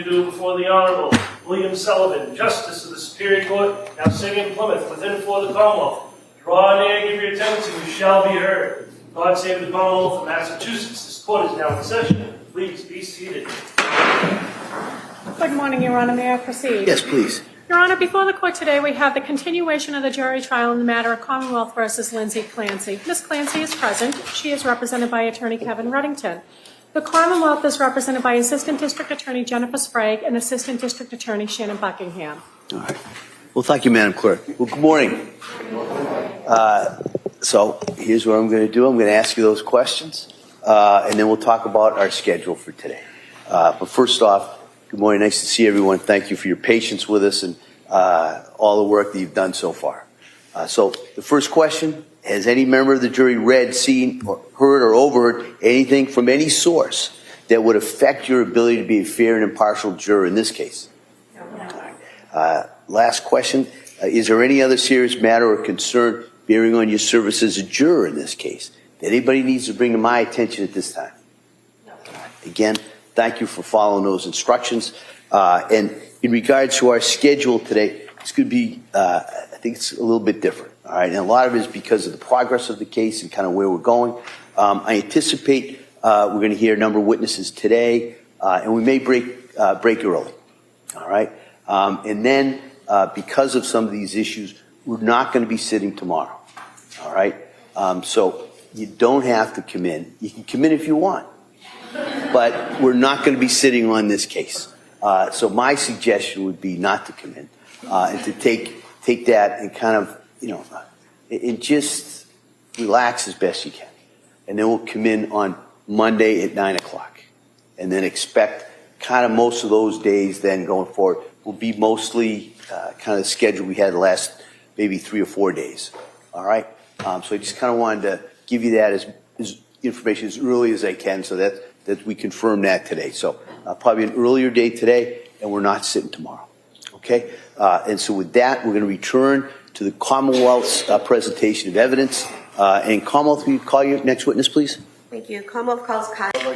to do before the Honorable William Sullivan, Justice of the Superior Court, now sitting in Plymouth, within and for the Commonwealth. Draw near, give your attendance, and you shall be heard. God save the Commonwealth of Massachusetts. This court is now in session. Please be seated. Good morning, Your Honor. May I proceed? Yes, please. Your Honor, before the court today, we have the continuation of the jury trial in the matter of Commonwealth versus Lindsay Clancy. Ms. Clancy is present. She is represented by Attorney Kevin Reddington. The Commonwealth is represented by Assistant District Attorney Jennifer Sprague and Assistant District Attorney Shannon Buckingham. All right. Well, thank you, Madam Clerk. Well, good morning. So here's what I'm going to do. I'm going to ask you those questions, and then we'll talk about our schedule for today. But first off, good morning. Nice to see everyone. Thank you for your patience with us and all the work that you've done so far. So the first question, has any member of the jury read, seen, or heard or overheard anything from any source that would affect your ability to be a fair and impartial juror in this case? No. Last question, is there any other serious matter or concern bearing on your service as a juror in this case that anybody needs to bring to my attention at this time? No. Again, thank you for following those instructions. And in regards to our schedule today, it's going to be, I think it's a little bit different. All right. And a lot of it is because of the progress of the case and kind of where we're going. I anticipate we're going to hear a number of witnesses today, and we may break early. All right. And then because of some of these issues, we're not going to be sitting tomorrow. All right. So you don't have to come in. You can come in if you want, but we're not going to be sitting on this case. So my suggestion would be not to come in and to take that and kind of, and just relax as best you can. And then we'll come in on Monday at 9 o'clock and then expect kind of most of those days then going forward will be mostly kind of the schedule we had the last maybe 3 or 4 days. All right. So I just kind of wanted to give you that as information as early as I can so that we confirm that today. So probably an earlier date today, and we're not sitting tomorrow. Okay? And so with that, we're going to return to the Commonwealth's presentation of evidence. And Commonwealth, will you call your next witness, please? Thank you. Commonwealth calls Kyle. Good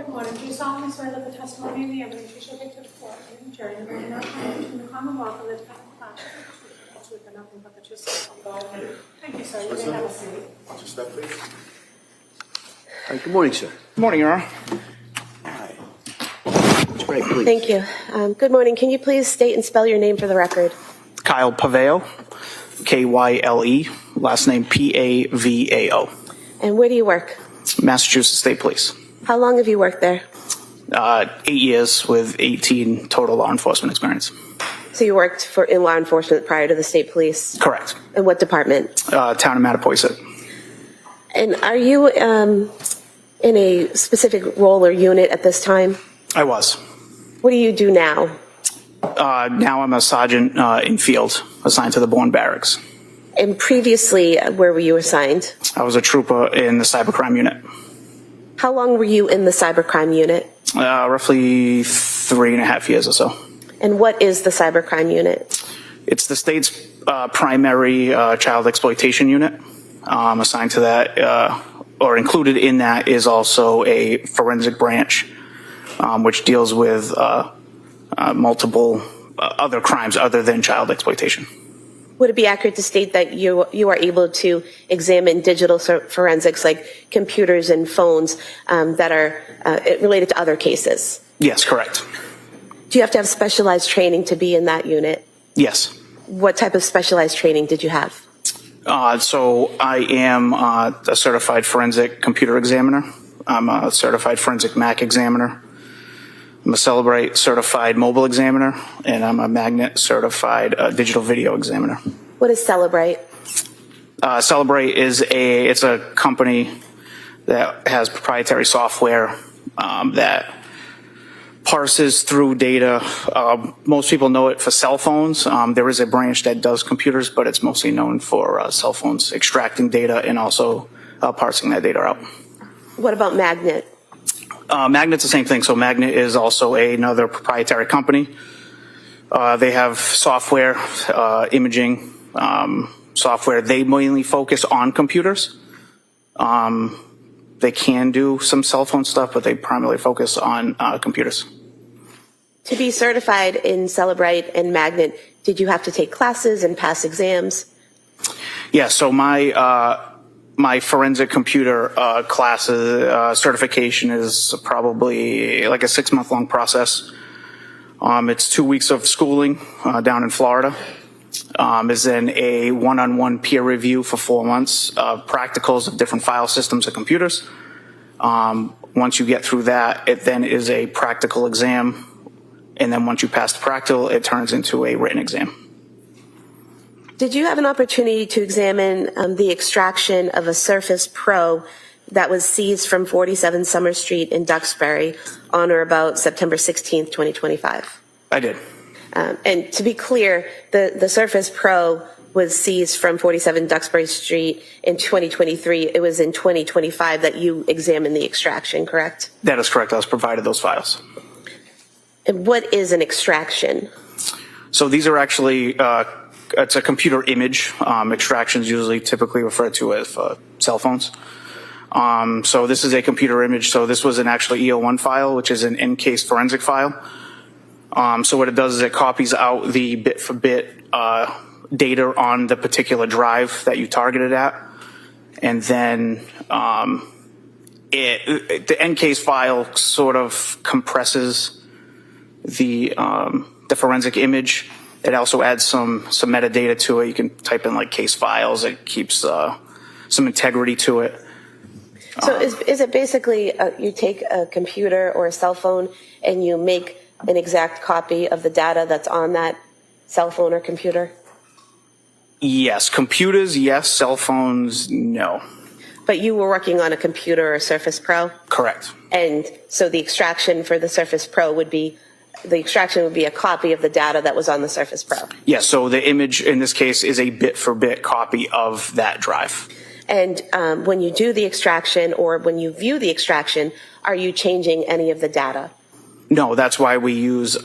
morning. Do you solemnly swear that the testimony and the evidence you shall give to the court and the jury will not come between the Commonwealth and the defendant class with nothing but the truth? Thank you, sir. You may have a seat. Just that, please. All right, good morning, sir. Good morning, Your Honor. All right. That's right, please. Thank you. Good morning. Can you please state and spell your name for the record? Kyle Pavao, K-Y-L-E, last name P-A-V-A-O. And where do you work? Massachusetts State Police. How long have you worked there? 8 years with 18 total law enforcement experience. So you worked in law enforcement prior to the state police? Correct. In what department? Town of Mattapoisett. And are you in a specific role or unit at this time? I was. What do you do now? Now I'm a sergeant in field, assigned to the Bourne Barracks. And previously, where were you assigned? I was a trooper in the cybercrime unit. How long were you in the cybercrime unit? Roughly 3.5 years or so. And what is the cybercrime unit? It's the state's primary child exploitation unit. Assigned to that, or included in that, is also a forensic branch, which deals with multiple other crimes other than child exploitation. Would it be accurate to state that you are able to examine digital forensics like computers and phones that are related to other cases? Yes, correct. Do you have to have specialized training to be in that unit? Yes. What type of specialized training did you have? So I am a certified forensic computer examiner. I'm a certified forensic Mac examiner. I'm a Celebrate certified mobile examiner, and I'm a Magnet certified digital video examiner. What is Celebrate? Celebrate is it's a company that has proprietary software that parses through data. Most people know it for cell phones. There is a branch that does computers, but it's mostly known for cell phones, extracting data and also parsing that data out. What about Magnet? Magnet's the same thing. So Magnet is also another proprietary company. They have software, imaging software. They mainly focus on computers. They can do some cell phone stuff, but they primarily focus on computers. To be certified in Celebrate and Magnet, did you have to take classes and pass exams? Yeah, so my forensic computer classes certification is probably like a 6-month-long process. It's 2 weeks of schooling down in Florida. Is then a one-on-one peer review for 4 months, practicals of different file systems and computers. Once you get through that, it then is a practical exam. And then once you pass the practical, it turns into a written exam. Did you have an opportunity to examine the extraction of a Surface Pro that was seized from 47 Summer Street in Duxbury on or about September 16th, 2025? I did. And to be clear, the Surface Pro was seized from 47 Duxbury Street in 2023. It was in 2025 that you examined the extraction, correct? That is correct. I was provided those files. And what is an extraction? So these are actually, it's a computer image. Extractions usually typically referred to as cell phones. So this is a computer image. So this was an actual EO1 file, which is an in-case forensic file. So what it does is it copies out the bit-for-bit data on the particular drive that you targeted at. And then the in-case file sort of compresses the forensic image. It also adds some metadata to it. You can type in like case files. It keeps some integrity to it. So is it basically you take a computer or a cell phone and you make an exact copy of the data that's on that cell phone or computer? Yes. Computers, yes. Cell phones, no. But you were working on a computer or Surface Pro? Correct. And so the extraction for the Surface Pro would be a copy of the data that was on the Surface Pro. Yes, so the image in this case is a bit-for-bit copy of that drive. And when you do the extraction or when you view the extraction, are you changing any of the data? No, that's why we use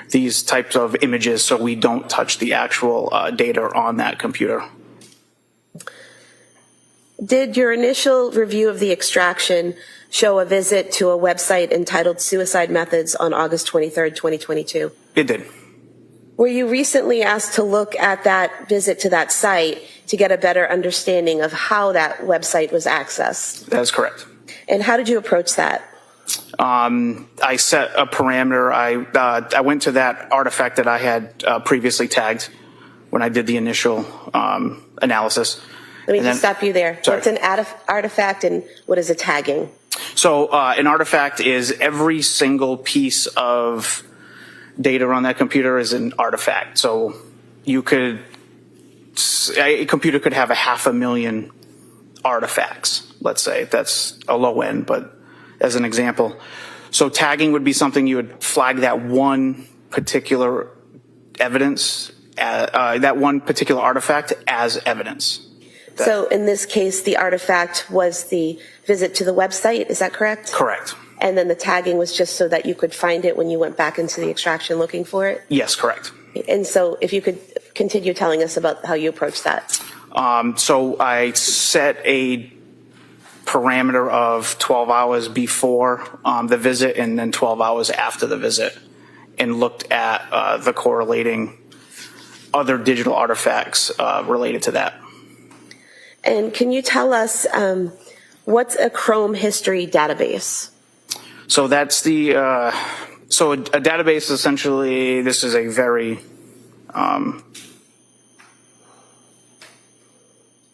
these types of images so we don't touch the actual data on that computer. Did your initial review of the extraction show a visit to a website entitled Suicide Methods on August 23rd, 2022? It did. Were you recently asked to look at that visit to that site to get a better understanding of how that website was accessed? That is correct. And how did you approach that? I set a parameter. I went to that artifact that I had previously tagged when I did the initial analysis. Let me just stop you there. Sorry. What's an artifact and what is a tagging? So an artifact is every single piece of data on that computer is an artifact. So a computer could have 500,000 artifacts, let's say. That's a low end, but as an example. So tagging would be something you would flag that one particular evidence, that one particular artifact as evidence. So in this case, the artifact was the visit to the website, is that correct? Correct. And then the tagging was just so that you could find it when you went back into the extraction looking for it? Yes, correct. And so if you could continue telling us about how you approached that. So I set a parameter of 12 hours before the visit and then 12 hours after the visit and looked at the correlating other digital artifacts related to that. And can you tell us what's a Chrome history database? So that's so a database essentially, this is a very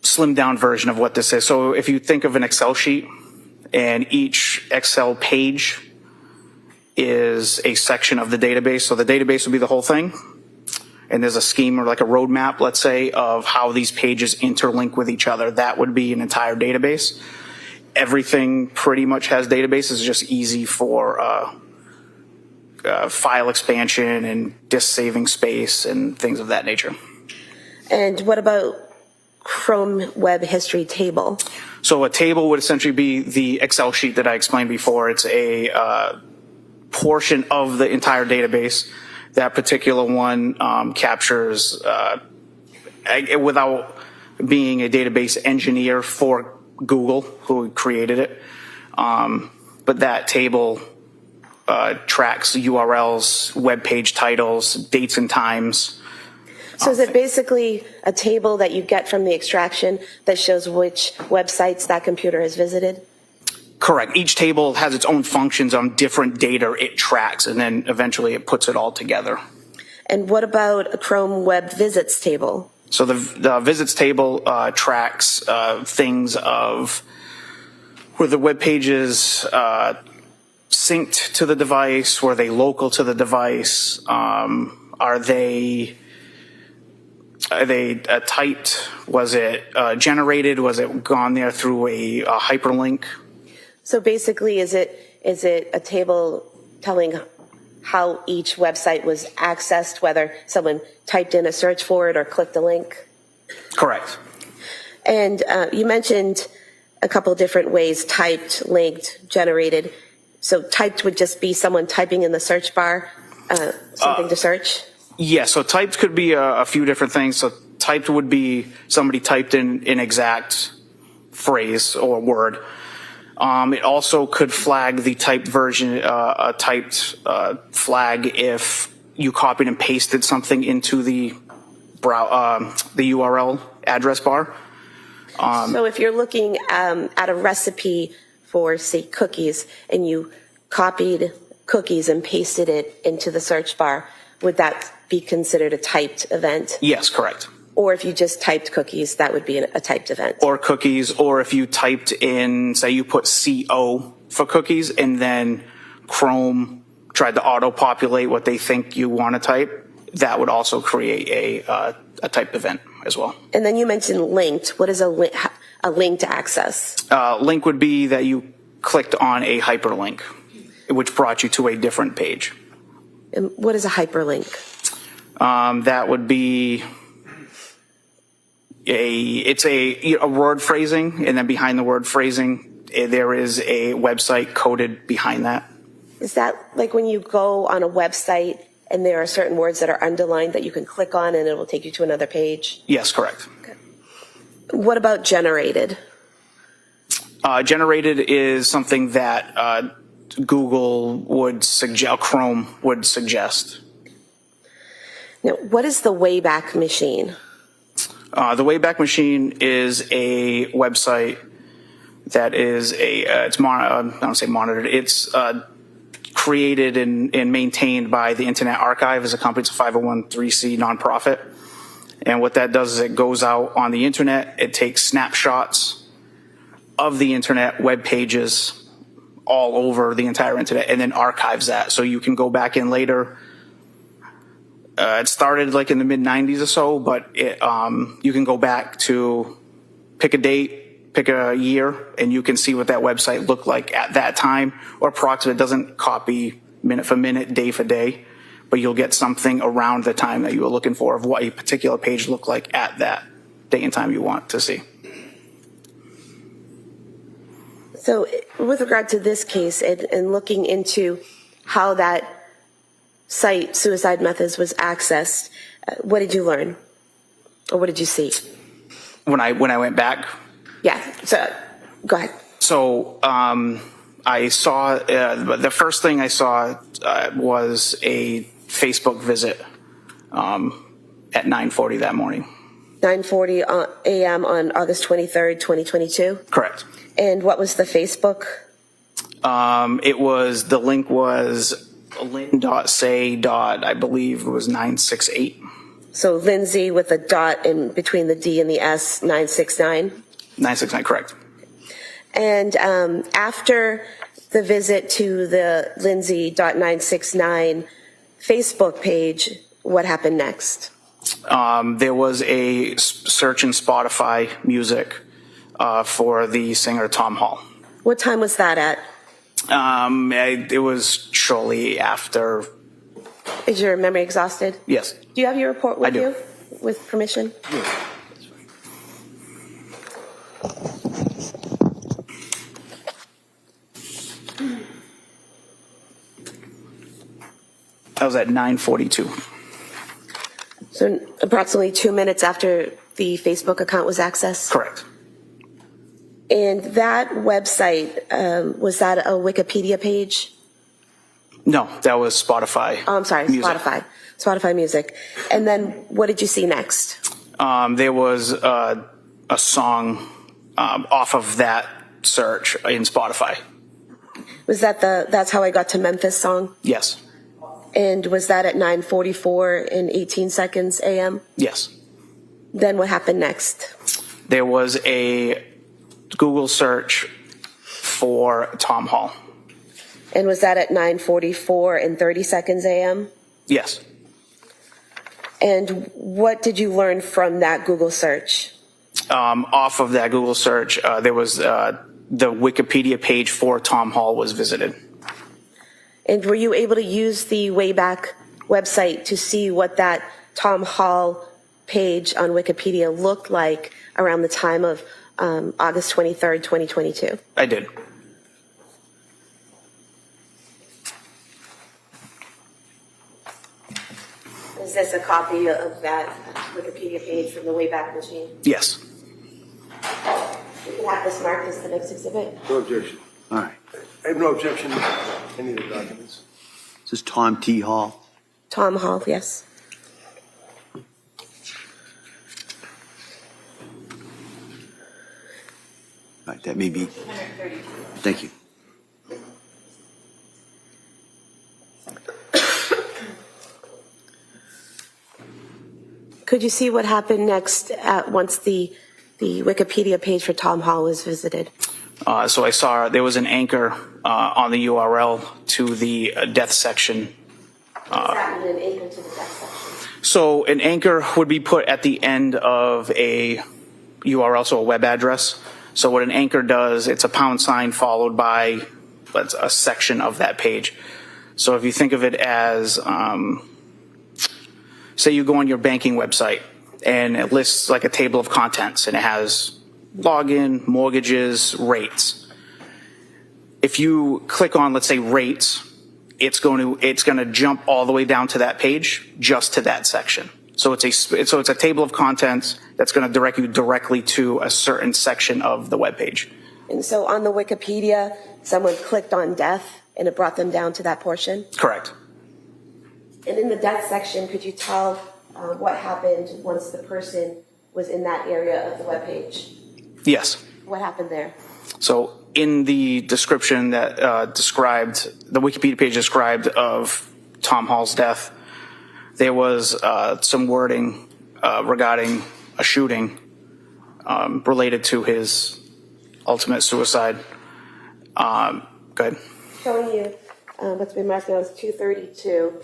slimmed down version of what this is. So if you think of an Excel sheet and each Excel page is a section of the database, so the database would be the whole thing. And there's a scheme or like a roadmap, let's say, of how these pages interlink with each other. That would be an entire database. Everything pretty much has databases. It's just easy for file expansion and disk saving space and things of that nature. And what about Chrome Web History Table? So a table would essentially be the Excel sheet that I explained before. It's a portion of the entire database. That particular one captures, without being a database engineer for Google, who created it, but that table tracks URLs, web page titles, dates and times. So is it basically a table that you get from the extraction that shows which websites that computer has visited? Correct. Each table has its own functions on different data it tracks, and then eventually it puts it all together. And what about a Chrome Web Visits table? So the visits table tracks things of were the web pages synced to the device, were they local to the device, are they typed, was it generated, was it gone there through a hyperlink? So basically, is it a table telling how each website was accessed, whether someone typed in a search for it or clicked a link? Correct. And you mentioned a couple different ways: typed, linked, generated. So typed would just be someone typing in the search bar something to search? Yeah, so typed could be a few different things. So typed would be somebody typed in an exact phrase or word. It also could flag the typed version, a typed flag if you copied and pasted something into the URL address bar. So if you're looking at a recipe for, say, cookies, and you copied cookies and pasted it into the search bar, would that be considered a typed event? Yes, correct. Or if you just typed cookies, that would be a typed event? Or cookies, or if you typed in, say you put CO for cookies, and then Chrome tried to auto-populate what they think you want to type, that would also create a typed event as well. And then you mentioned linked. What is a linked access? Link would be that you clicked on a hyperlink, which brought you to a different page. And what is a hyperlink? That would be it's a word phrasing, and then behind the word phrasing, there is a website coded behind that. Is that like when you go on a website and there are certain words that are underlined that you can click on and it will take you to another page? Yes, correct. Okay. What about generated? Generated is something that Google would suggest, Chrome would suggest. Now, what is the Wayback Machine? The Wayback Machine is a website that is I don't say monitored. It's created and maintained by the Internet Archive as a company. It's a 501(c) nonprofit. And what that does is it goes out on the internet. It takes snapshots of the internet web pages all over the entire internet and then archives that. So you can go back in later. It started like in the mid 90s or so, but you can go back to pick a date, pick a year, and you can see what that website looked like at that time, or approximate. It doesn't copy minute for minute, day for day, but you'll get something around the time that you were looking for of what a particular page looked like at that date and time you want to see. So with regard to this case and looking into how that site, Suicide Methods, was accessed, what did you learn? Or what did you see? When I went back? Yeah, so go ahead. So I saw, the first thing I saw was a Facebook visit at 9:40 that morning. 9:40 a.m. on August 23rd, 2022? Correct. And what was the Facebook? The link was lynn.say. I believe it was 968. So Lindsay with a dot in between the D and the S, 969? 969, correct. And after the visit to the Lindsay.969 Facebook page, what happened next? There was a search in Spotify music for the singer Tom Hall. What time was that at? It was shortly after. Is your memory exhausted? Yes. Do you have your report with I do. you? With permission? Yeah. That was at 9:42. So approximately 2 minutes after the Facebook account was accessed? Correct. And that website, was that a Wikipedia page? No, that was Spotify. Oh, I'm sorry, Music. Spotify Music. And then what did you see next? There was a song off of that search in Spotify. Was that That's How I Got to Memphis song? Yes. And was that at 9:44 and 18 seconds a.m.? Yes. Then what happened next? There was a Google search for Tom Hall. And was that at 9:44 and 30 seconds a.m.? Yes. And what did you learn from that Google search? Off of that Google search, there was the Wikipedia page for Tom Hall was visited. And were you able to use the Wayback website to see what that Tom Hall page on Wikipedia looked like around the time of August 23rd, 2022? I did. Is this a copy of that Wikipedia page from the Wayback Machine? Yes. You can have this marked as the next exhibit. No objection. All right. I have no objection to any of the documents. This is Tom T. Hall. Tom Hall, yes. All right, that may be. Thank you. Could you see what happened next once the Wikipedia page for Tom Hall was visited? So I saw there was an anchor on the URL to the death section. What's that mean, an anchor to the death section? So an anchor would be put at the end of a URL, so a web address. So what an anchor does, it's a £sign followed by a section of that page. So if you think of it as, say you go on your banking website and it lists like a table of contents and it has login, mortgages, rates. If you click on, let's say, rates, it's going to jump all the way down to that page, just to that section. So it's a table of contents that's going to direct you directly to a certain section of the web page. And so on the Wikipedia, someone clicked on death and it brought them down to that portion? Correct. And in the death section, could you tell what happened once the person was in that area of the webpage? Yes. What happened there? So in the description that described, the Wikipedia page described of Tom Hall's death, there was some wording regarding a shooting related to his ultimate suicide. Go ahead. Showing you what's been marked now as 232.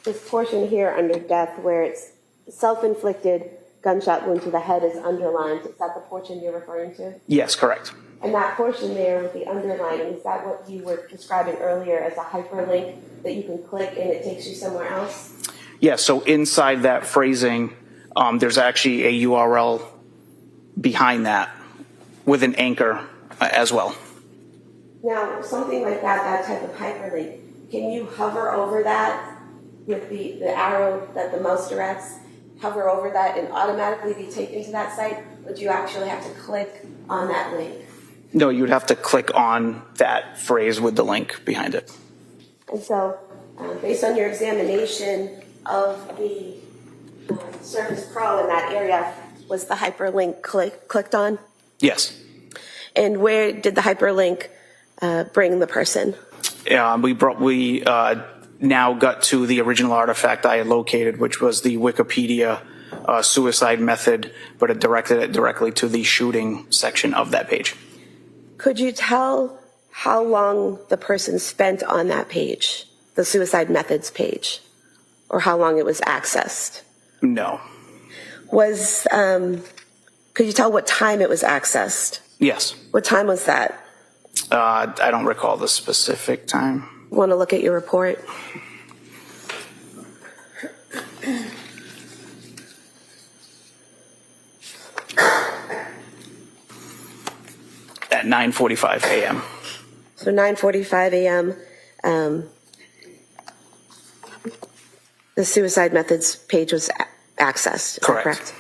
This portion here under death where it's self-inflicted gunshot wound to the head is underlined. Is that the portion you're referring to? Yes, correct. And that portion there with the underlining, is that what you were describing earlier as a hyperlink that you can click and it takes you somewhere else? Yeah, so inside that phrasing, there's actually a URL behind that with an anchor as well. Now, something like that type of hyperlink, can you hover over that with the arrow that the mouse directs, hover over that and automatically be taken to that site? Or do you actually have to click on that link? No, you would have to click on that phrase with the link behind it. And so, based on your examination of the Surface Pro in that area, was the hyperlink clicked on? Yes. And where did the hyperlink bring the person? We now got to the original artifact I had located, which was the Wikipedia suicide method, but it directed it directly to the shooting section of that page. Could you tell how long the person spent on that page, the suicide methods page, or how long it was accessed? No. Could you tell what time it was accessed? Yes. What time was that? I don't recall the specific time. Want to look at your report? At 9:45 a.m. So 9:45 a.m. The suicide methods page was accessed. Is that Correct. correct?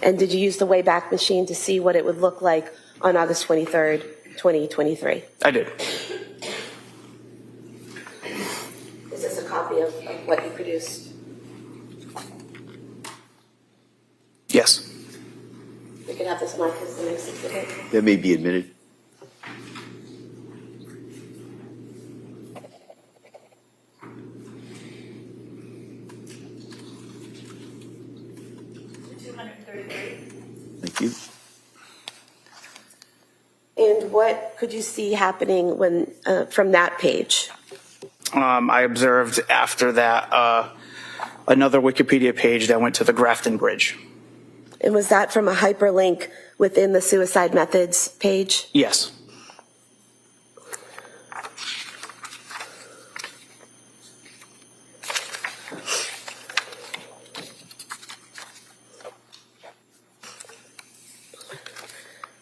And did you use the Wayback Machine to see what it would look like on August 23rd, 2023. I did. Is this a copy of what you produced? Yes. We could have this marked as the next exhibit. That may be admitted. Thank you. And what could you see happening when from that page? I observed after that another Wikipedia page that went to the Grafton Bridge. And was that from a hyperlink within the suicide methods page? Yes.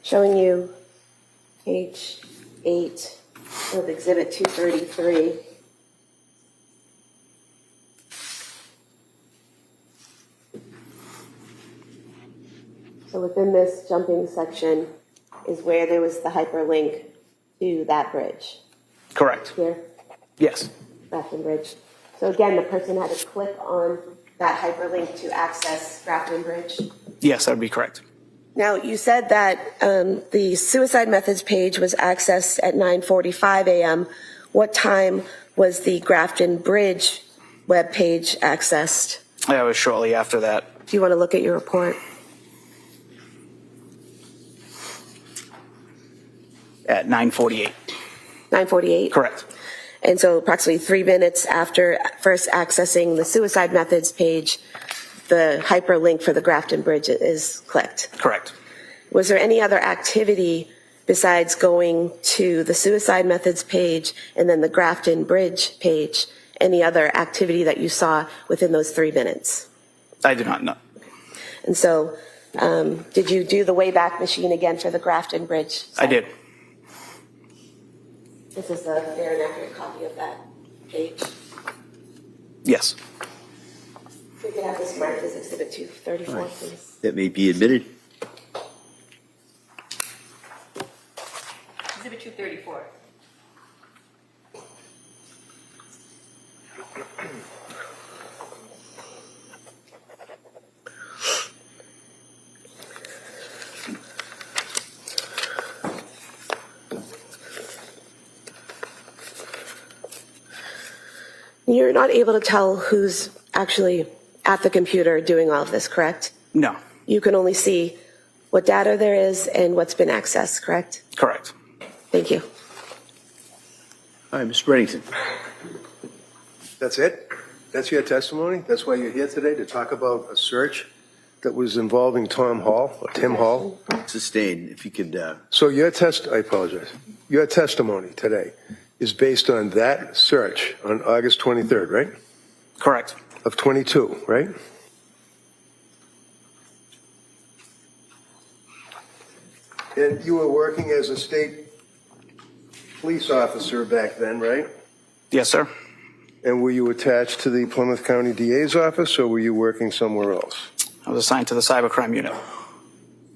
Showing you page 8 of exhibit 233. So within this jumping section is where there was the hyperlink to that bridge. Correct. Here, Yes. Grafton Bridge. So again, the person had to click on that hyperlink to access Grafton Bridge. Yes, that would be correct. Now, you said that the suicide methods page was accessed at 9:45 a.m. What time was the Grafton Bridge web page accessed? That was shortly after that. Do you want to look at your report? At 9:48. 9:48? Correct. And so approximately 3 minutes after first accessing the suicide methods page, the hyperlink for the Grafton Bridge is clicked. Correct. Was there any other activity besides going to the suicide methods page and then the Grafton Bridge page? Any other activity that you saw within those 3 minutes? I do not know. And so, did you do the Wayback Machine again for the Grafton Bridge? I did. This is a fair and accurate copy of that page. Yes. We could have this marked as Exhibit 234, please. That may be admitted. Exhibit 234. You're not able to tell who's actually at the computer doing all of this, correct? No. You can only see what data there is and what's been accessed, correct? Correct. Thank you. All right, Mr. Reddington. That's it? That's your testimony? That's why you're here today, to talk about a search that was involving Tim Hall? Sustained, if you could. So I apologize. Your testimony today is based on that search on August 23rd, right? Correct. Of 22, right? And you were working as a state police officer back then, right? Yes, sir. And were you attached to the Plymouth County DA's office, or were you working somewhere else? I was assigned to the cybercrime unit.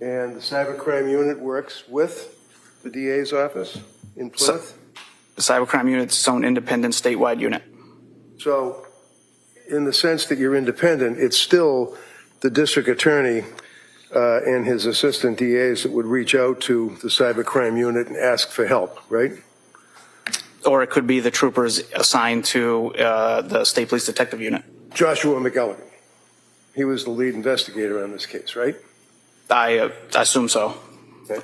And the cybercrime unit works with the DA's office in Plymouth? The cybercrime unit's its own independent statewide unit. So, in the sense that you're independent, it's still the district attorney and his assistant DAs that would reach out to the cybercrime unit and ask for help, right? Or it could be the troopers assigned to the state police detective unit. Joshua McElligott. He was the lead investigator on this case, right? I assume so. Okay.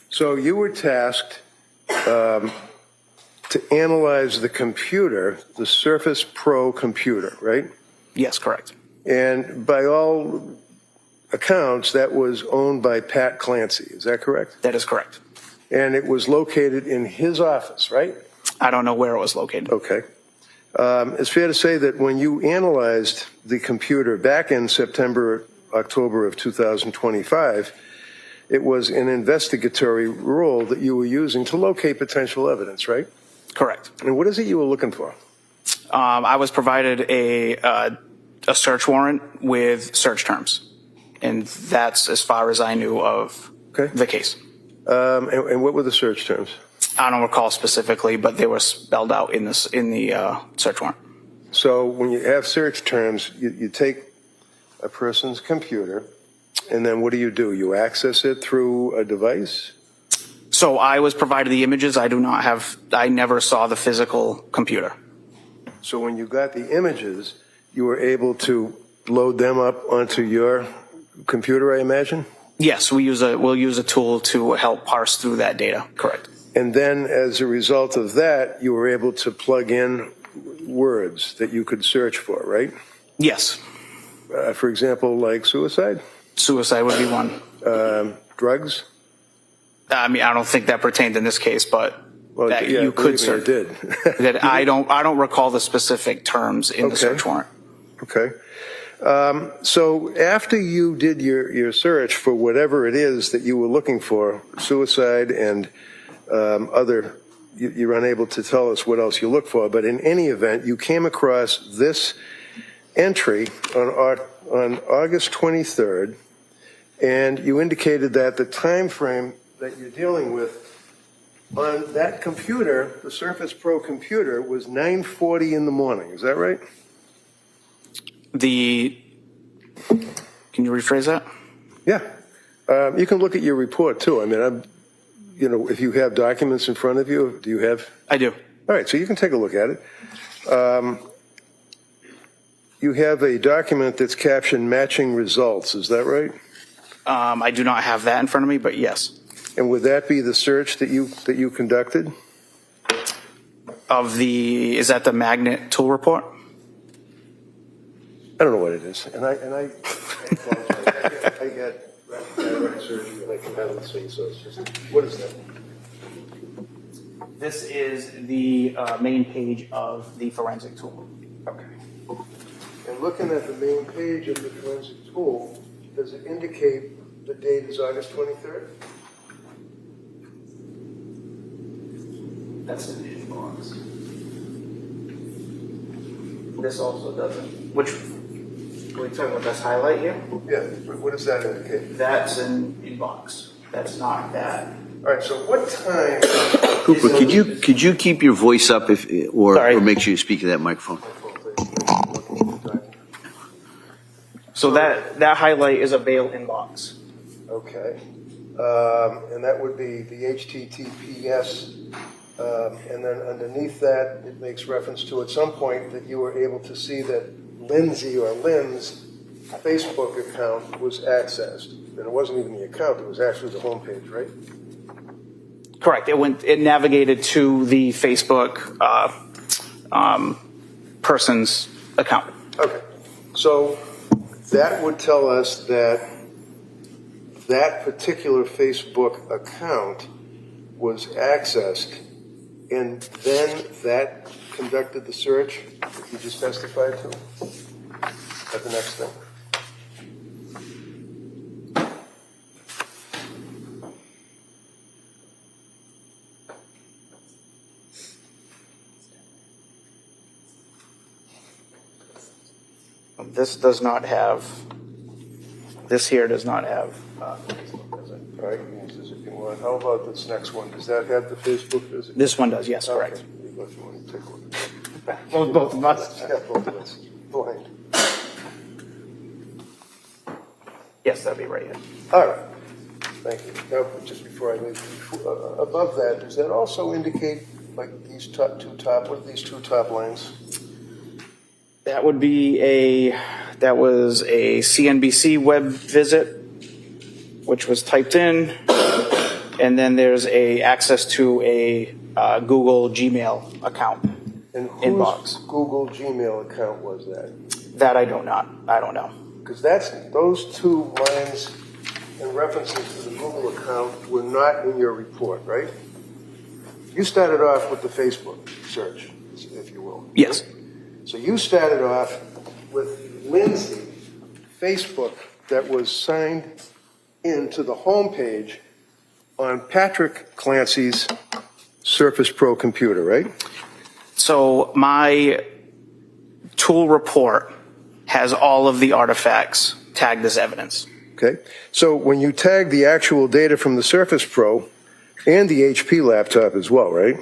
So you were tasked to analyze the computer, the Surface Pro computer, right? Yes, correct. And by all accounts, that was owned by Pat Clancy. Is that correct? That is correct. And it was located in his office, right? I don't know where it was located. Okay. It's fair to say that when you analyzed the computer back in October of 2025, it was an investigatory role that you were using to locate potential evidence, right? Correct. And what is it you were looking for? I was provided a search warrant with search terms, and that's as far as I knew of Okay. the case. And what were the search terms? I don't recall specifically, but they were spelled out in the search warrant. So when you have search terms, you take a person's computer, and then what do? You access it through a device? So I was provided the images. I never saw the physical computer. So when you got the images, you were able to load them up onto your computer, I imagine? Yes, we'll use a tool to help parse through that data. Correct. And then as a result of that, you were able to plug in words that you could search for, right? Yes. For example, like suicide? Suicide would be one. Drugs? I mean, I don't think that pertained in this case, but Yeah, you could believe me, it search. did. I don't recall the specific terms in the search warrant. Okay. So after you did your search for whatever it is that you were looking for, suicide and you're unable to tell us what else you look for, but in any event, you came across this entry on August 23rd, and you indicated that the time frame that you're dealing with on that computer, the Surface Pro computer, was 9:40 in the morning. Is that right? Can you rephrase that? Yeah. You can look at your report too. I mean, if you have documents in front of you, do you have? I do. All right, so you can take a look at it. You have a document that's captioned matching results. Is that right? I do not have that in front of me, but yes. And would that be the search that you conducted? Is that the magnet tool report? I don't know what it is, and I got cataract surgery, and I can hardly see. So it's just, what is that? This is the main page of the forensic tool. Okay. And looking at the main page of the forensic tool, does it indicate the date is August 23rd? That's in the inbox. This also doesn't. Are we talking about this highlight here? Yeah. What does that indicate? That's an inbox. That's not that. All right. So what time? Cooper, could you keep your voice up or make sure you speak to that microphone? So that highlight is a bail inbox. Okay. And that would be the HTTPS. And then underneath that, it makes reference to at some point that you were able to see that Lindsay or Lynn's Facebook account was accessed. And it wasn't even the account, it was actually the homepage, right? Correct. It navigated to the Facebook person's account. Okay. So that would tell us that that particular Facebook account was accessed, and then that conducted the search that you just testified to at the next thing. This here does not have Facebook, does it? All right, you can use this if you want. How about this next one? Does that have the Facebook visit? This one does, yes, correct. Okay. If you want to take a look. Well, both of us. Yeah, both of us. Blind. Yes, that'd be right here. All right. Thank you. Now, just before I leave, above that, does that also indicate like these two top? What are these two top lines? That would be that was a CNBC web visit, which was typed in, and then there's access to a Google Gmail account. And whose inbox. Google Gmail account was that? That I don't know. Because those two lines and references to the Google account were not in your report, right? You started off with the Facebook search, if you will. Yes. So you started off with Lindsay, Facebook, that was signed into the homepage on Patrick Clancy's Surface Pro computer, right? So my tool report has all of the artifacts tagged as evidence. Okay. So when you tag the actual data from the Surface Pro, And the HP laptop as well, right?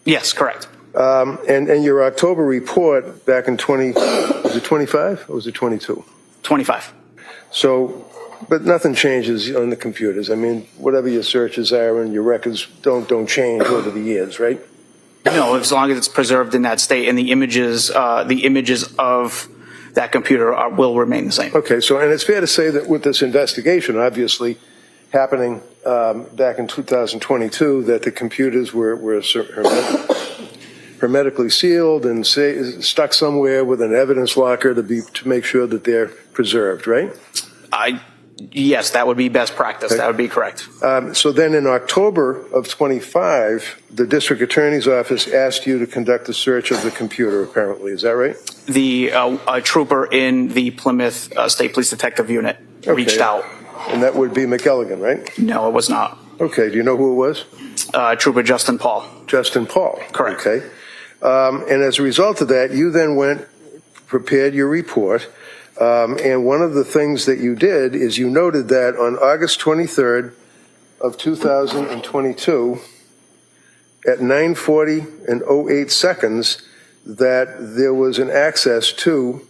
Yes, correct. And your October report back in was it 25 or was it 22? 25. So, but nothing changes on the computers. I mean, whatever your searches are and your records don't change over the years, right? No, as long as it's preserved in that state, and the images of that computer will remain the same. Okay, so, and it's fair to say that with this investigation, obviously, happening back in 2022, that the computers were hermetically sealed and stuck somewhere with an evidence locker to make sure that they're preserved, right? Yes, that would be best practice. Okay. That would be correct. So then in October of 25, the district attorney's office asked you to conduct a search of the computer, apparently. Is that right? The trooper in the Plymouth State Police Detective Unit reached out. And that would be McElligan, right? No, it was not. Okay, do you know who it was? Trooper Justin Paul. Justin Paul. Correct. Okay. And as a result of that, you then prepared your report. And one of the things that you did is you noted that on August 23rd of 2022, at 9:40 and 08 seconds, that there was an access to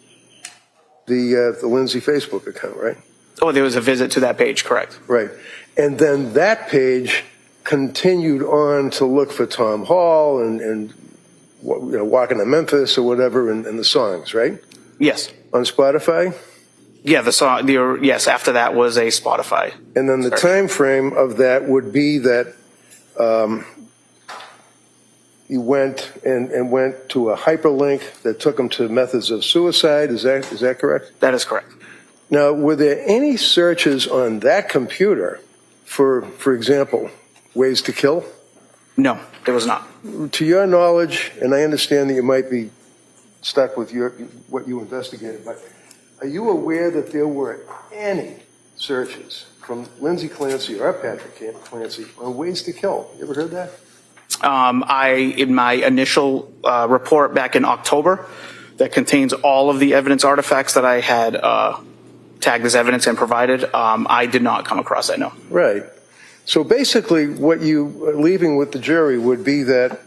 the Lindsay Facebook account, right? Oh, there was a visit to that page, correct. Right. And then that page continued on to look for Tom Hall and Walking to Memphis or whatever and the songs, right? Yes. On Spotify? Yeah, the song. Yes, after that was a Spotify. And then the time frame of that would be that you went and went to a hyperlink that took them to methods of suicide. Is that correct? That is correct. Now, were there any searches on that computer for example, ways to kill? No, there was not. To your knowledge, and I understand that you might be stuck with what you investigated, but are you aware that there were any searches from Lindsay Clancy or Patrick Clancy on ways to kill? You ever heard that? In my initial report back in October, that contains all of the evidence artifacts that I had tagged as evidence and provided, I did not come across that, no. Right. So basically what you are leaving with the jury would be that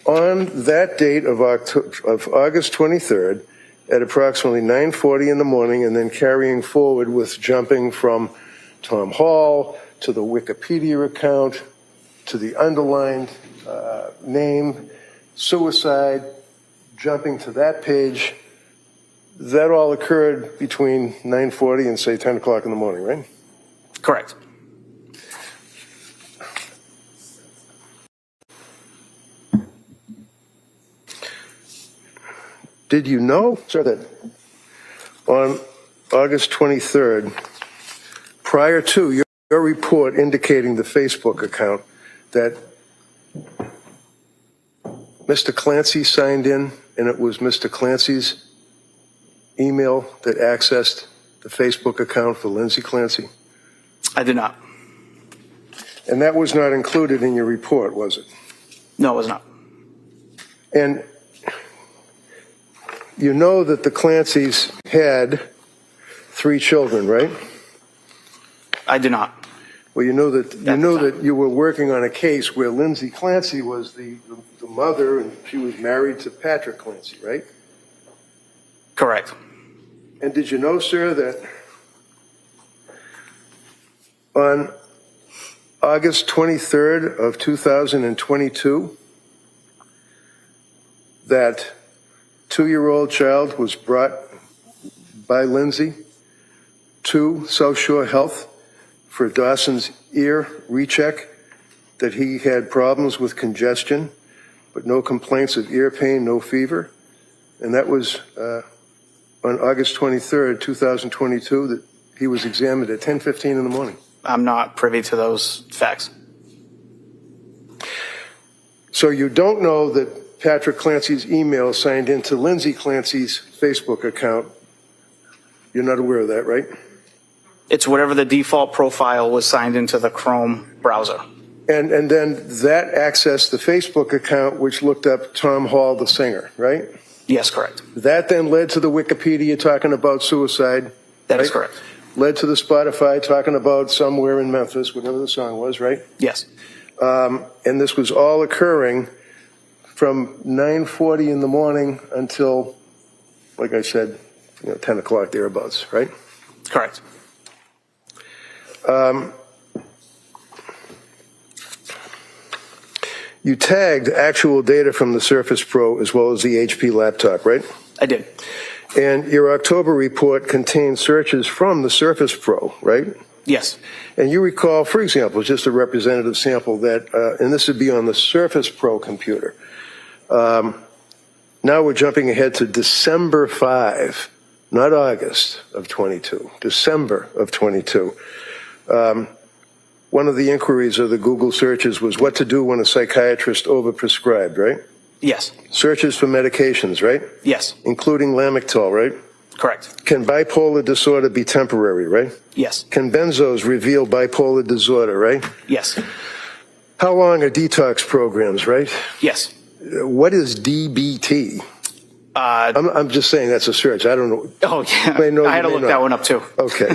on that date of August 23rd, at approximately 9:40 in the morning, and then carrying forward with jumping from Tom Hall to the Wikipedia account to the underlined name, suicide, jumping to that page, that all occurred between 9:40 and, say, 10 o'clock in the morning, right? Correct. Did you know, sir, that on August 23rd, prior to your report indicating the Facebook account, that Mr. Clancy signed in, and it was Mr. Clancy's email that accessed the Facebook account for Lindsay Clancy? I did not. And that was not included in your report, was it? No, it was not. And you know that the Clancys had 3 children, right? I did not. Well, you know that you were working on a case where Lindsay Clancy was the mother, and she was married to Patrick Clancy, right? Correct. And did you know, sir, that on August 23rd of 2022, that 2-year-old child was brought by Lindsay to South Shore Health for Dawson's ear recheck, that he had problems with congestion, but no complaints of ear pain, no fever. And that was on August 23rd, 2022, that he was examined at 10:15 in the morning. I'm not privy to those facts. So you don't know that Patrick Clancy's email signed into Lindsay Clancy's Facebook account. You're not aware of that, right? It's whatever the default profile was signed into the Chrome browser. And then that accessed the Facebook account, which looked up Tom Hall, the singer, right? Yes, correct. That then led to the Wikipedia talking about suicide. That is right? correct. Led to the Spotify talking about Somewhere in Memphis, whatever the song was, right? Yes. And this was all occurring from 9:40 in the morning until, like I said, 10 o'clock thereabouts, right? Correct. You tagged actual data from the Surface Pro as well as the HP laptop, right? I did. And your October report contained searches from the Surface Pro, right? Yes. And you recall, for example, just a representative sample that, and this would be on the Surface Pro computer. Now we're jumping ahead to December 5, not August of 22, December of 22. One of the inquiries of the Google searches was what to do when a psychiatrist overprescribed, right? Yes. Searches for medications, right? Yes. Including Lamictal, right? Correct. Can bipolar disorder be temporary, right? Yes. Can benzos reveal bipolar disorder, right? Yes. How long are detox programs, right? Yes. What is DBT? I'm just saying that's a search. I don't know. Oh, yeah. I had to look that one up, too. Okay.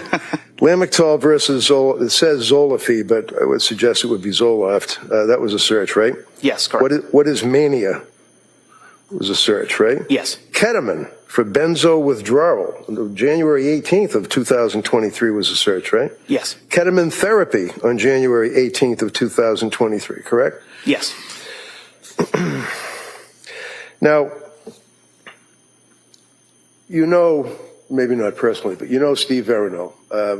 Lamictal versus it says Zolafy, but I would suggest it would be Zoloft. That was a search, right? Yes, correct. What is mania? Was a search, right? Yes. Ketamine for benzo withdrawal. January 18th of 2023 was a search, right? Yes. Ketamine therapy on January 18th of 2023, correct? Yes. Now, you know, maybe not personally, but you know Steve Verino,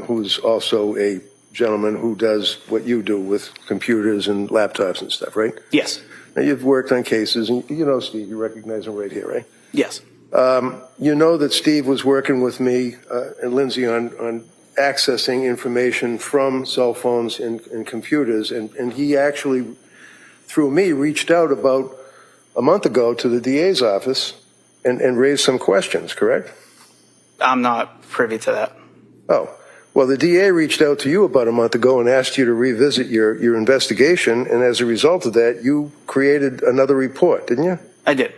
who's also a gentleman who does what you do with computers and laptops and stuff, right? Yes. Now, you've worked on cases, and you know Steve, you recognize him right here, right? Yes. You know that Steve was working with me and Lindsay on accessing information from cell phones and computers, and he actually, through me, reached out about a month ago to the DA's office and raised some questions, correct? I'm not privy to that. Oh, well, the DA reached out to you about a month ago and asked you to revisit your investigation, and as a result of that, you created another report, didn't you? I did.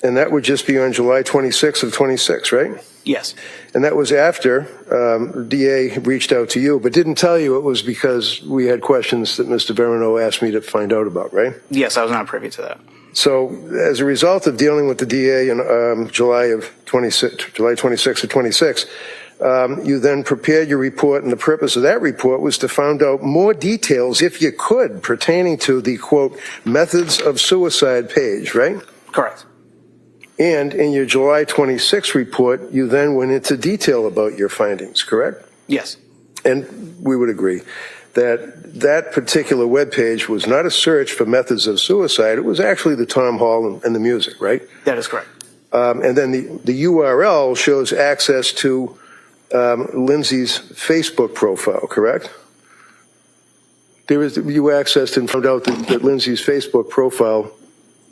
And that would just be on July 26th of 26, right? Yes. And that was after the DA reached out to you, but didn't tell you it was because we had questions that Mr. Verino asked me to find out about, right? Yes, I was not privy to that. So as a result of dealing with the DA in July 26th of 26, you then prepared your report, and the purpose of that report was to find out more details, if you could, pertaining to the, quote, methods of suicide page, right? Correct. And in your July 26th report, you then went into detail about your findings, correct? Yes. And we would agree that that particular webpage was not a search for methods of suicide. It was actually the Tom Hall and the music, right? That is correct. And then the URL shows access to Lindsay's Facebook profile, correct? You accessed and found out that Lindsay's Facebook profile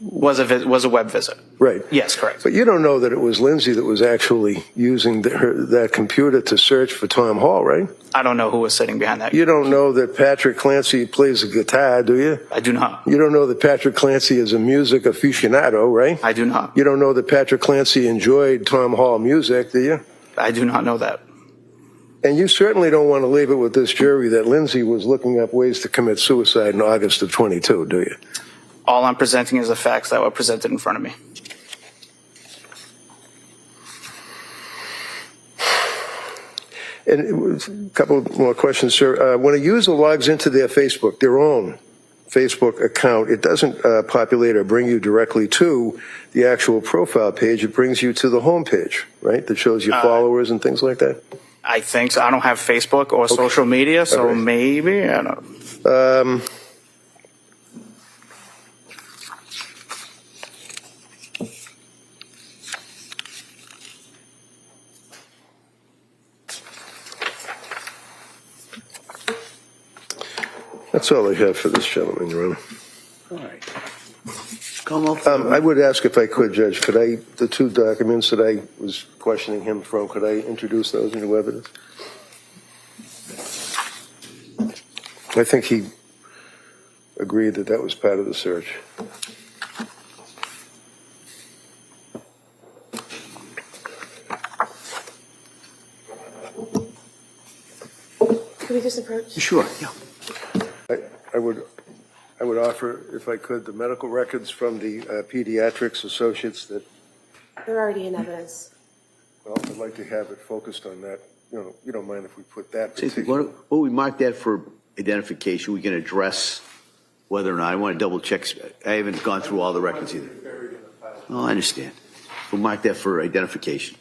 was a web visit. Right. Yes, correct. But you don't know that it was Lindsay that was actually using that computer to search for Tom Hall, right? I don't know who was sitting behind that. You don't know that Patrick Clancy plays the guitar, do you? I do not. You don't know that Patrick Clancy is a music aficionado, right? I do not. You don't know that Patrick Clancy enjoyed Tom Hall music, do you? I do not know that. And you certainly don't want to leave it with this jury that Lindsay was looking up ways to commit suicide in August of 22, do you? All I'm presenting is the facts that were presented in front of me. And a couple more questions, sir. When a user logs into their own Facebook account, it doesn't populate or bring you directly to the actual profile page. It brings you to the home page, right? That shows your followers and things like that? I think so. I don't have Facebook or social media, so maybe. I don't know. That's all I have for this gentleman, Your Honor. All right. Commonwealth. I would ask if I could, Judge, the two documents that I was questioning him from, could I introduce those into evidence? I think he agreed that that was part of the search. Can we just approach? Sure, yeah. I would offer, if I could, the medical records from the pediatrics associates that, They're already in evidence. well, I'd like to have it focused on that. You don't mind if we put that What particular. we mark that for identification, we can address whether or not, I want to double check, I haven't gone through all the records either. Oh, I understand. We'll mark that for identification.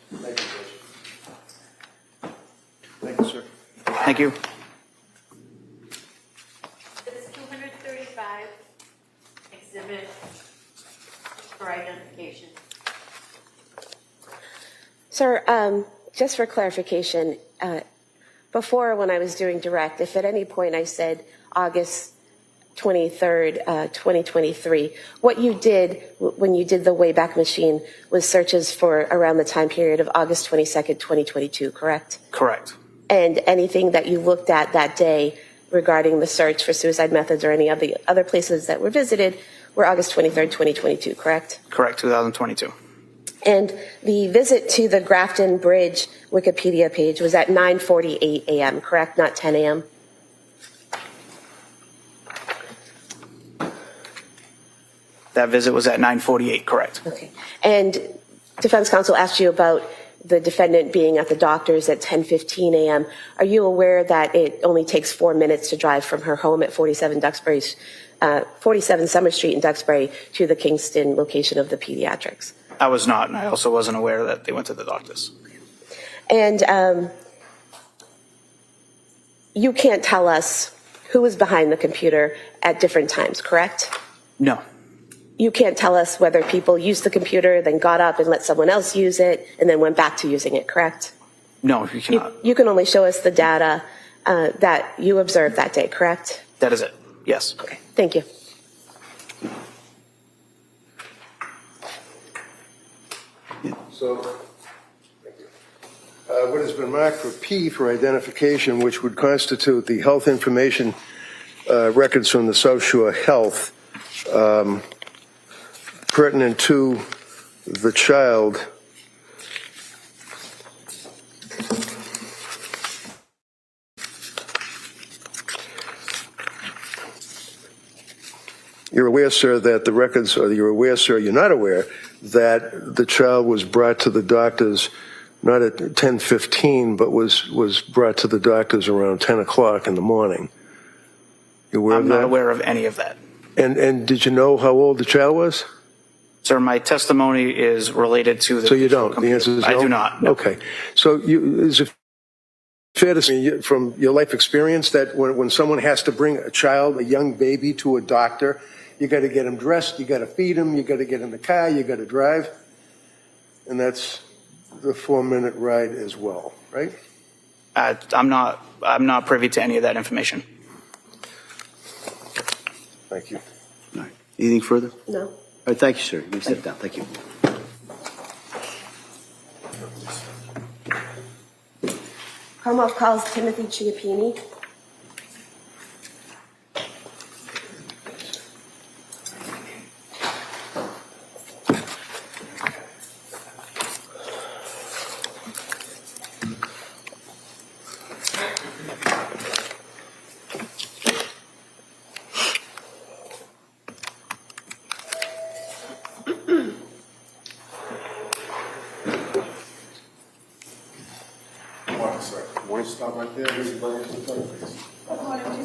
Thank you, sir. Thank you. It's 235 exhibit for identification. Sir, just for clarification, before when I was doing direct, if at any point I said August 23rd, 2023, what you did when you did the Wayback Machine was searches for around the time period of August 22nd, 2022, correct? Correct. And anything that you looked at that day regarding the search for suicide methods or any of the other places that were visited were August 23rd, 2022, correct? Correct, 2022. And the visit to the Grafton Bridge Wikipedia page was at 9:48 a.m., correct? Not 10 a.m.? That visit was at 9:48, correct. Okay. And defense counsel asked you about the defendant being at the doctor's at 10:15 a.m. Are you aware that it only takes 4 minutes to drive from her home at 47 Summer Street in Duxbury to the Kingston location of the pediatrics? I was not, and I also wasn't aware that they went to the doctors. And you can't tell us who was behind the computer at different times, correct? No. You can't tell us whether people used the computer, then got up and let someone else use it, and then went back to using it, correct? No, you cannot. You can only show us the data that you observed that day, correct? That is it. Yes. Okay, thank you. So, thank you. What has been marked for P for identification, which would constitute the health information records from the South Shore Health, pertinent to the child. You're aware, sir, that the records, or you're aware, sir, you're not aware that the child was brought to the doctors not at 10:15, but was brought to the doctors around 10 o'clock in the morning. You aware of I'm that? not aware of any of that. And did you know how old the child was? Sir, my testimony is related to the. So you don't? The answer is no? I do not. No. Okay. So is it fair to say from your life experience that when someone has to bring a child, a young baby, to a doctor, you got to get him dressed, you got to feed him, you got to get in the car, you got to drive, and that's the 4-minute ride as well, right? I'm not privy to any of that information. Thank you. All right. Anything further? No. All right, thank you, sir. You can sit down. Thank you. Commonwealth calls Timothy Chiappini. Stop right there. Do you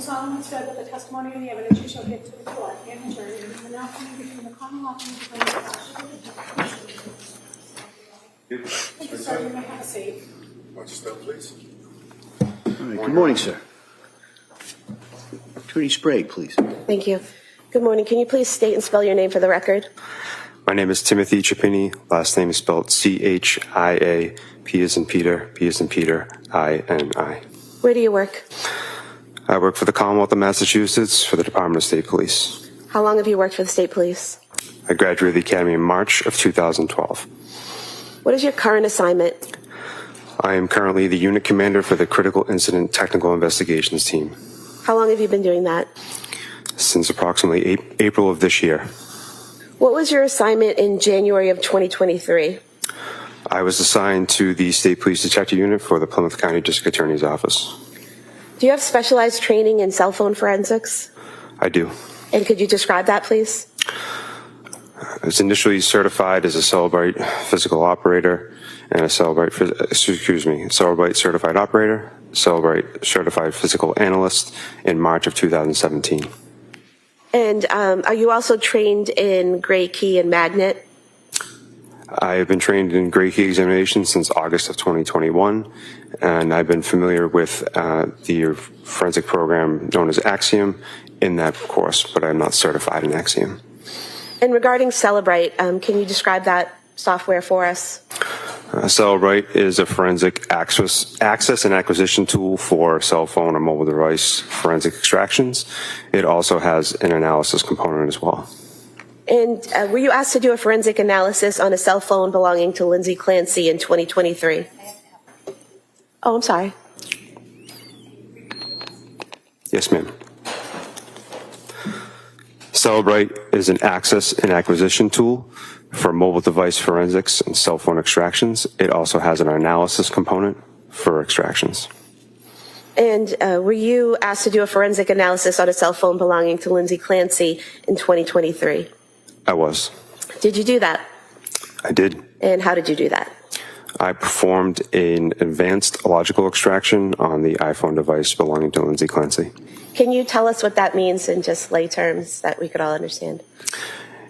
solemnly swear that the testimony and the evidence you shall give to the court and the jury will now come between the Commonwealth and the defendant? Thank you, sir. You may have a seat. Watch yourself, please. All right. Good morning, sir. Attorney Sprague, please. Thank you. Good morning. Can you please state and spell your name for the record? My name is Timothy Chiappini. Last name is spelled C-H-I-A, P as in Peter, P as in Peter, I-N-I. Where do you work? I work for the Commonwealth of Massachusetts for the Department of State Police. How long have you worked for the state police? I graduated the academy in March of 2012. What is your current assignment? I am currently the unit commander for the Critical Incident Technical Investigations Team How long have you been doing that? since approximately April of this year. What was your assignment in January of 2023? I was assigned to the State Police Detective Unit for the Plymouth County District Attorney's Office. Do you have specialized training in cell phone forensics? I do. And could you describe that, please? I was initially certified as a Celebrate physical operator and a Celebrate certified operator, Celebrate certified physical analyst in March of 2017. And are you also trained in gray key and magnet? I have been trained in gray key examination since August of 2021, and I've been familiar with the forensic program known as Axiom in that course, but I'm not certified in Axiom. And regarding Celebrate, can you describe that software for us? Celebrate is a forensic access and acquisition tool for cell phone or mobile device forensic extractions. It also has an analysis component as well. And were you asked to do a forensic analysis on a cell phone belonging to Lindsay Clancy in 2023? Oh, I'm sorry. Yes, ma'am. Celebrate is an access and acquisition tool for mobile device forensics and cell phone extractions. It also has an analysis component for extractions. And were you asked to do a forensic analysis on a cell phone belonging to Lindsay Clancy in 2023? I was. Did you do that? I did. And how did you do that? I performed an advanced logical extraction on the iPhone device belonging to Lindsay Clancy. Can you tell us what that means in just lay terms that we could all understand?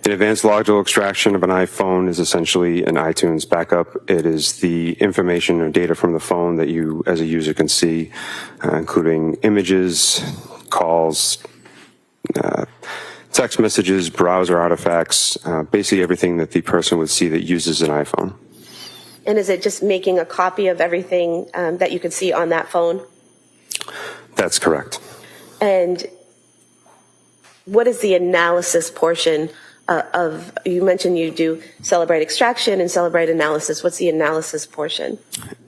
An advanced logical extraction of an iPhone is essentially an iTunes backup. It is the information or data from the phone that you as a user can see, including images, calls, text messages, browser artifacts, basically everything that the person would see that uses an iPhone. And is it just making a copy of everything that you could see on that phone? That's correct. And what is the analysis portion of, you mentioned you do Celebrate extraction and Celebrate analysis. What's the analysis portion?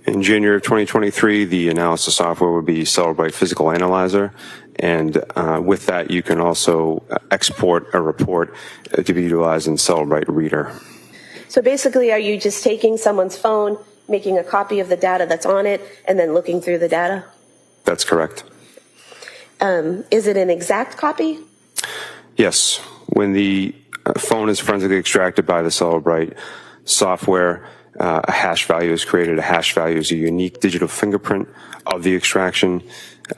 In January of 2023, the analysis software would be Celebrate Physical Analyzer. And with that, you can also export a report to be utilized in Celebrate Reader. So basically, are you just taking someone's phone, making a copy of the data that's on it, and then looking through the data? That's correct. Is it an exact copy? Yes. When the phone is forensically extracted by the Celebrate software, a hash value is created. A hash value is a unique digital fingerprint of the extraction.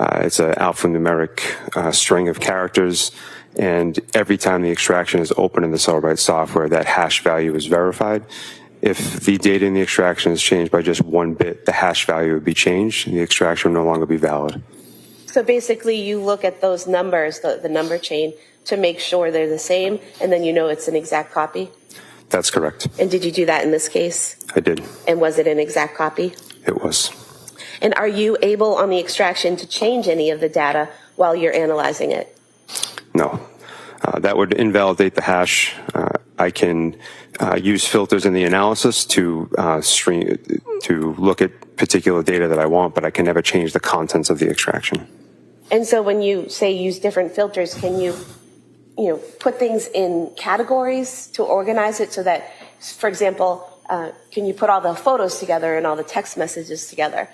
It's an alphanumeric string of characters, and every time the extraction is opened in the Celebrate software, that hash value is verified. If the data in the extraction is changed by just 1 bit, the hash value would be changed, and the extraction will no longer be valid. So basically, you look at those numbers, the number chain, to make sure they're the same, and then you know it's an exact copy? That's correct. And did you do that in this case? I did. And was it an exact copy? It was. And are you able on the extraction to change any of the data while you're analyzing it? No. That would invalidate the hash. I can use filters in the analysis to look at particular data that I want, but I can never change the contents of the extraction. And so when you say use different filters, can you put things in categories to organize it so that, for example, can you put all the photos together and all the text messages together?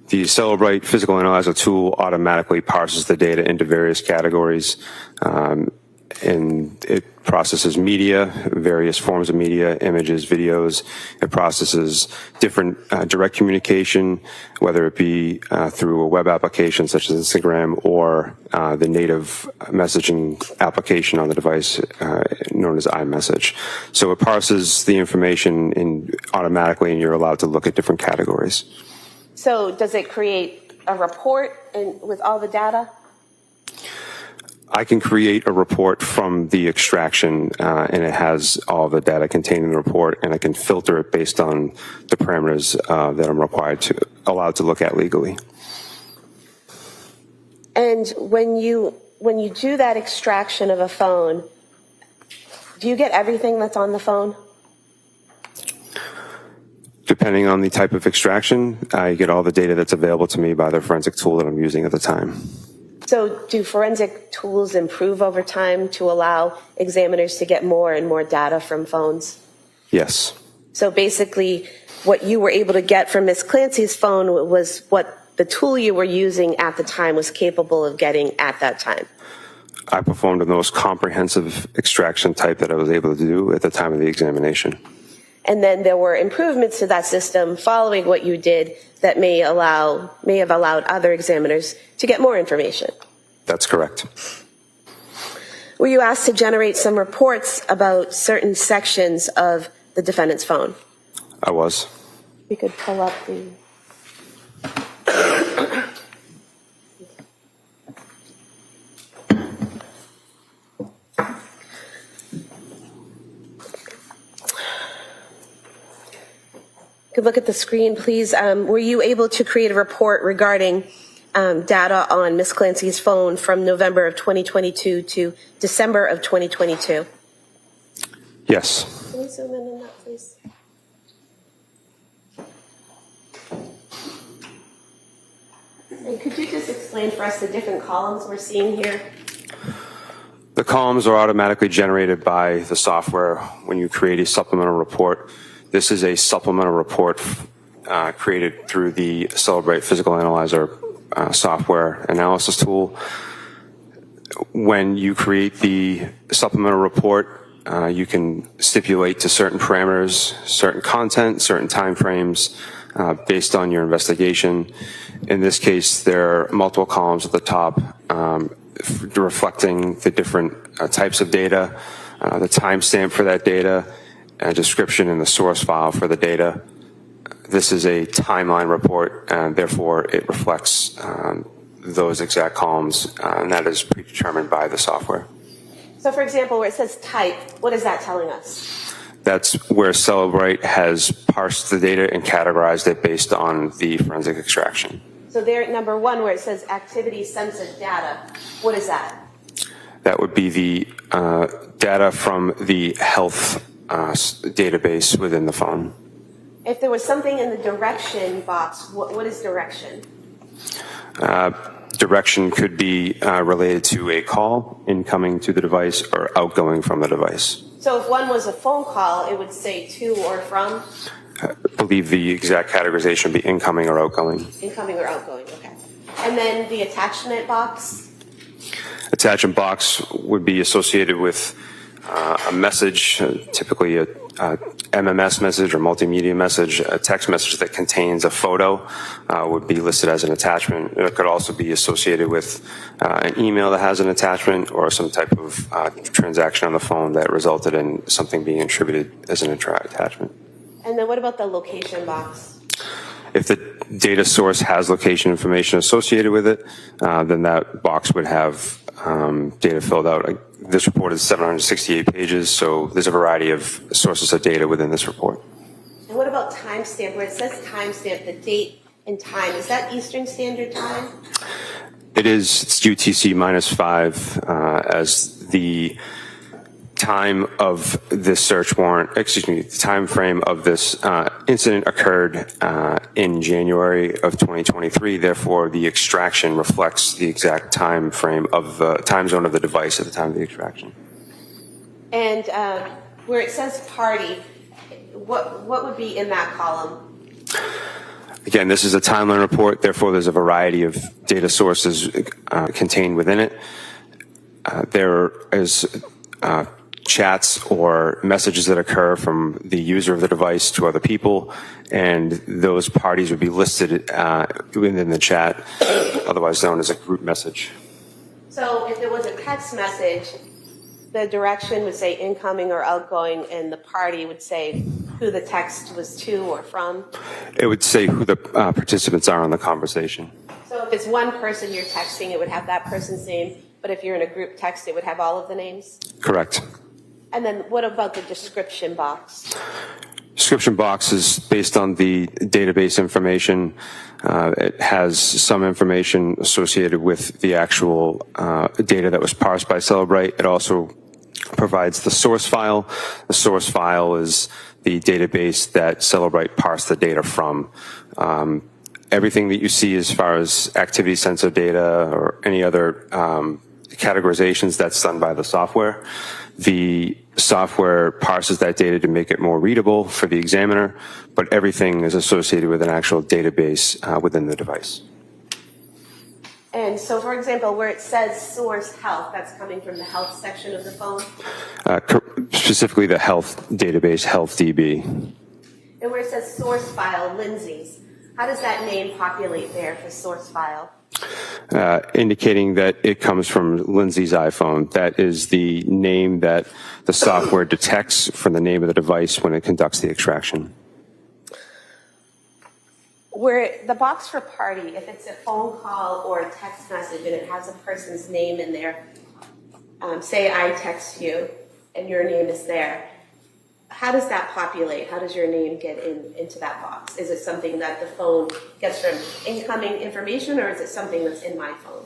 The Celebrate Physical Analyzer tool automatically parses the data into various categories, and it processes media, various forms of media, images, videos. It processes different direct communication, whether it be through a web application such as Instagram or the native messaging application on the device known as iMessage. So it parses the information automatically, and you're allowed to look at different categories. So does it create a report with all the data? I can create a report from the extraction, and it has all the data contained in the report, and I can filter it based on the parameters that I'm allowed to look at legally. And when you do that extraction of a phone, do you get everything that's on the phone? Depending on the type of extraction, I get all the data that's available to me by the forensic tool that I'm using at the time. So do forensic tools improve over time to allow examiners to get more and more data from phones? Yes. So basically, what you were able to get from Ms. Clancy's phone was what the tool you were using at the time was capable of getting at that time? I performed the most comprehensive extraction type that I was able to do at the time of the examination. And then there were improvements to that system following what you did that may have allowed other examiners to get more information. That's correct. Were you asked to generate some reports about certain sections of the defendant's phone? I was. We could pull up the... Could look at the screen, please. Were you able to create a report regarding data on Ms. Clancy's phone from November of 2022 to December of 2022? Yes. Can we zoom in on that, please? And could you just explain for us the different columns we're seeing here? The columns are automatically generated by the software when you create a supplemental report. This is a supplemental report created through the Celebrate Physical Analyzer software analysis tool. When you create the supplemental report, you can stipulate to certain parameters, certain content, certain time frames based on your investigation. In this case, there are multiple columns at the top reflecting the different types of data, the timestamp for that data, a description in the source file for the data. This is a timeline report, and therefore it reflects those exact columns, and that is predetermined by the software. So, for example, where it says type, what is that telling us? That's where Celebrate has parsed the data and categorized it based on the forensic extraction. So there at number 1, where it says activity sensitive data, what is that? That would be the data from the health database within the phone. If there was something in the direction box, what is direction? Direction could be related to a call incoming to the device or outgoing from the device. So if one was a phone call, it would say to or from? I believe the exact categorization would be incoming or outgoing. Incoming or outgoing, okay. And then the attachment box? Attachment box would be associated with a message, typically a MMS message or multimedia message. A text message that contains a photo would be listed as an attachment. It could also be associated with an email that has an attachment or some type of transaction on the phone that resulted in something being attributed as an attachment. And then what about the location box? If the data source has location information associated with it, then that box would have data filled out. This report is 768 pages, so there's a variety of sources of data within this report. And what about timestamp? Where it says timestamp, the date and time, is that Eastern Standard Time? It is. It's UTC -5 as the time of this search warrant, the time frame of this incident occurred in January of 2023. Therefore, the extraction reflects the exact time frame of the time zone of the device at the time of the extraction. And where it says party, what would be in that column? Again, this is a timeline report. Therefore, there's a variety of data sources contained within it. There is chats or messages that occur from the user of the device to other people, and those parties would be listed within the chat, otherwise known as a group message. So if it was a text message, the direction would say incoming or outgoing, and the party would say who the text was to or from? It would say who the participants are in the conversation. So if it's one person you're texting, it would have that person's name, but if you're in a group text, it would have all of the names? Correct. And then what about the description box? Description box is based on the database information. It has some information associated with the actual data that was parsed by Celebrate. It also provides the source file. The source file is the database that Celebrate parsed the data from. Everything that you see as far as activity sensor data or any other categorizations, that's done by the software. The software parses that data to make it more readable for the examiner, but everything is associated with an actual database within the device. And so, for example, where it says source health, that's coming from the health section of the phone. Specifically the health database, HealthDB. And where it says source file, Lindsay's, how does that name populate there for source file? Indicating that it comes from Lindsay's iPhone. That is the name that the software detects from the name of the device when it conducts the extraction. Where the box for party, if it's a phone call or a text message and it has a person's name in there, say I text you and your name is there, how does that populate? How does your name get into that box? Is it something that the phone gets from incoming information, or is it something that's in my phone?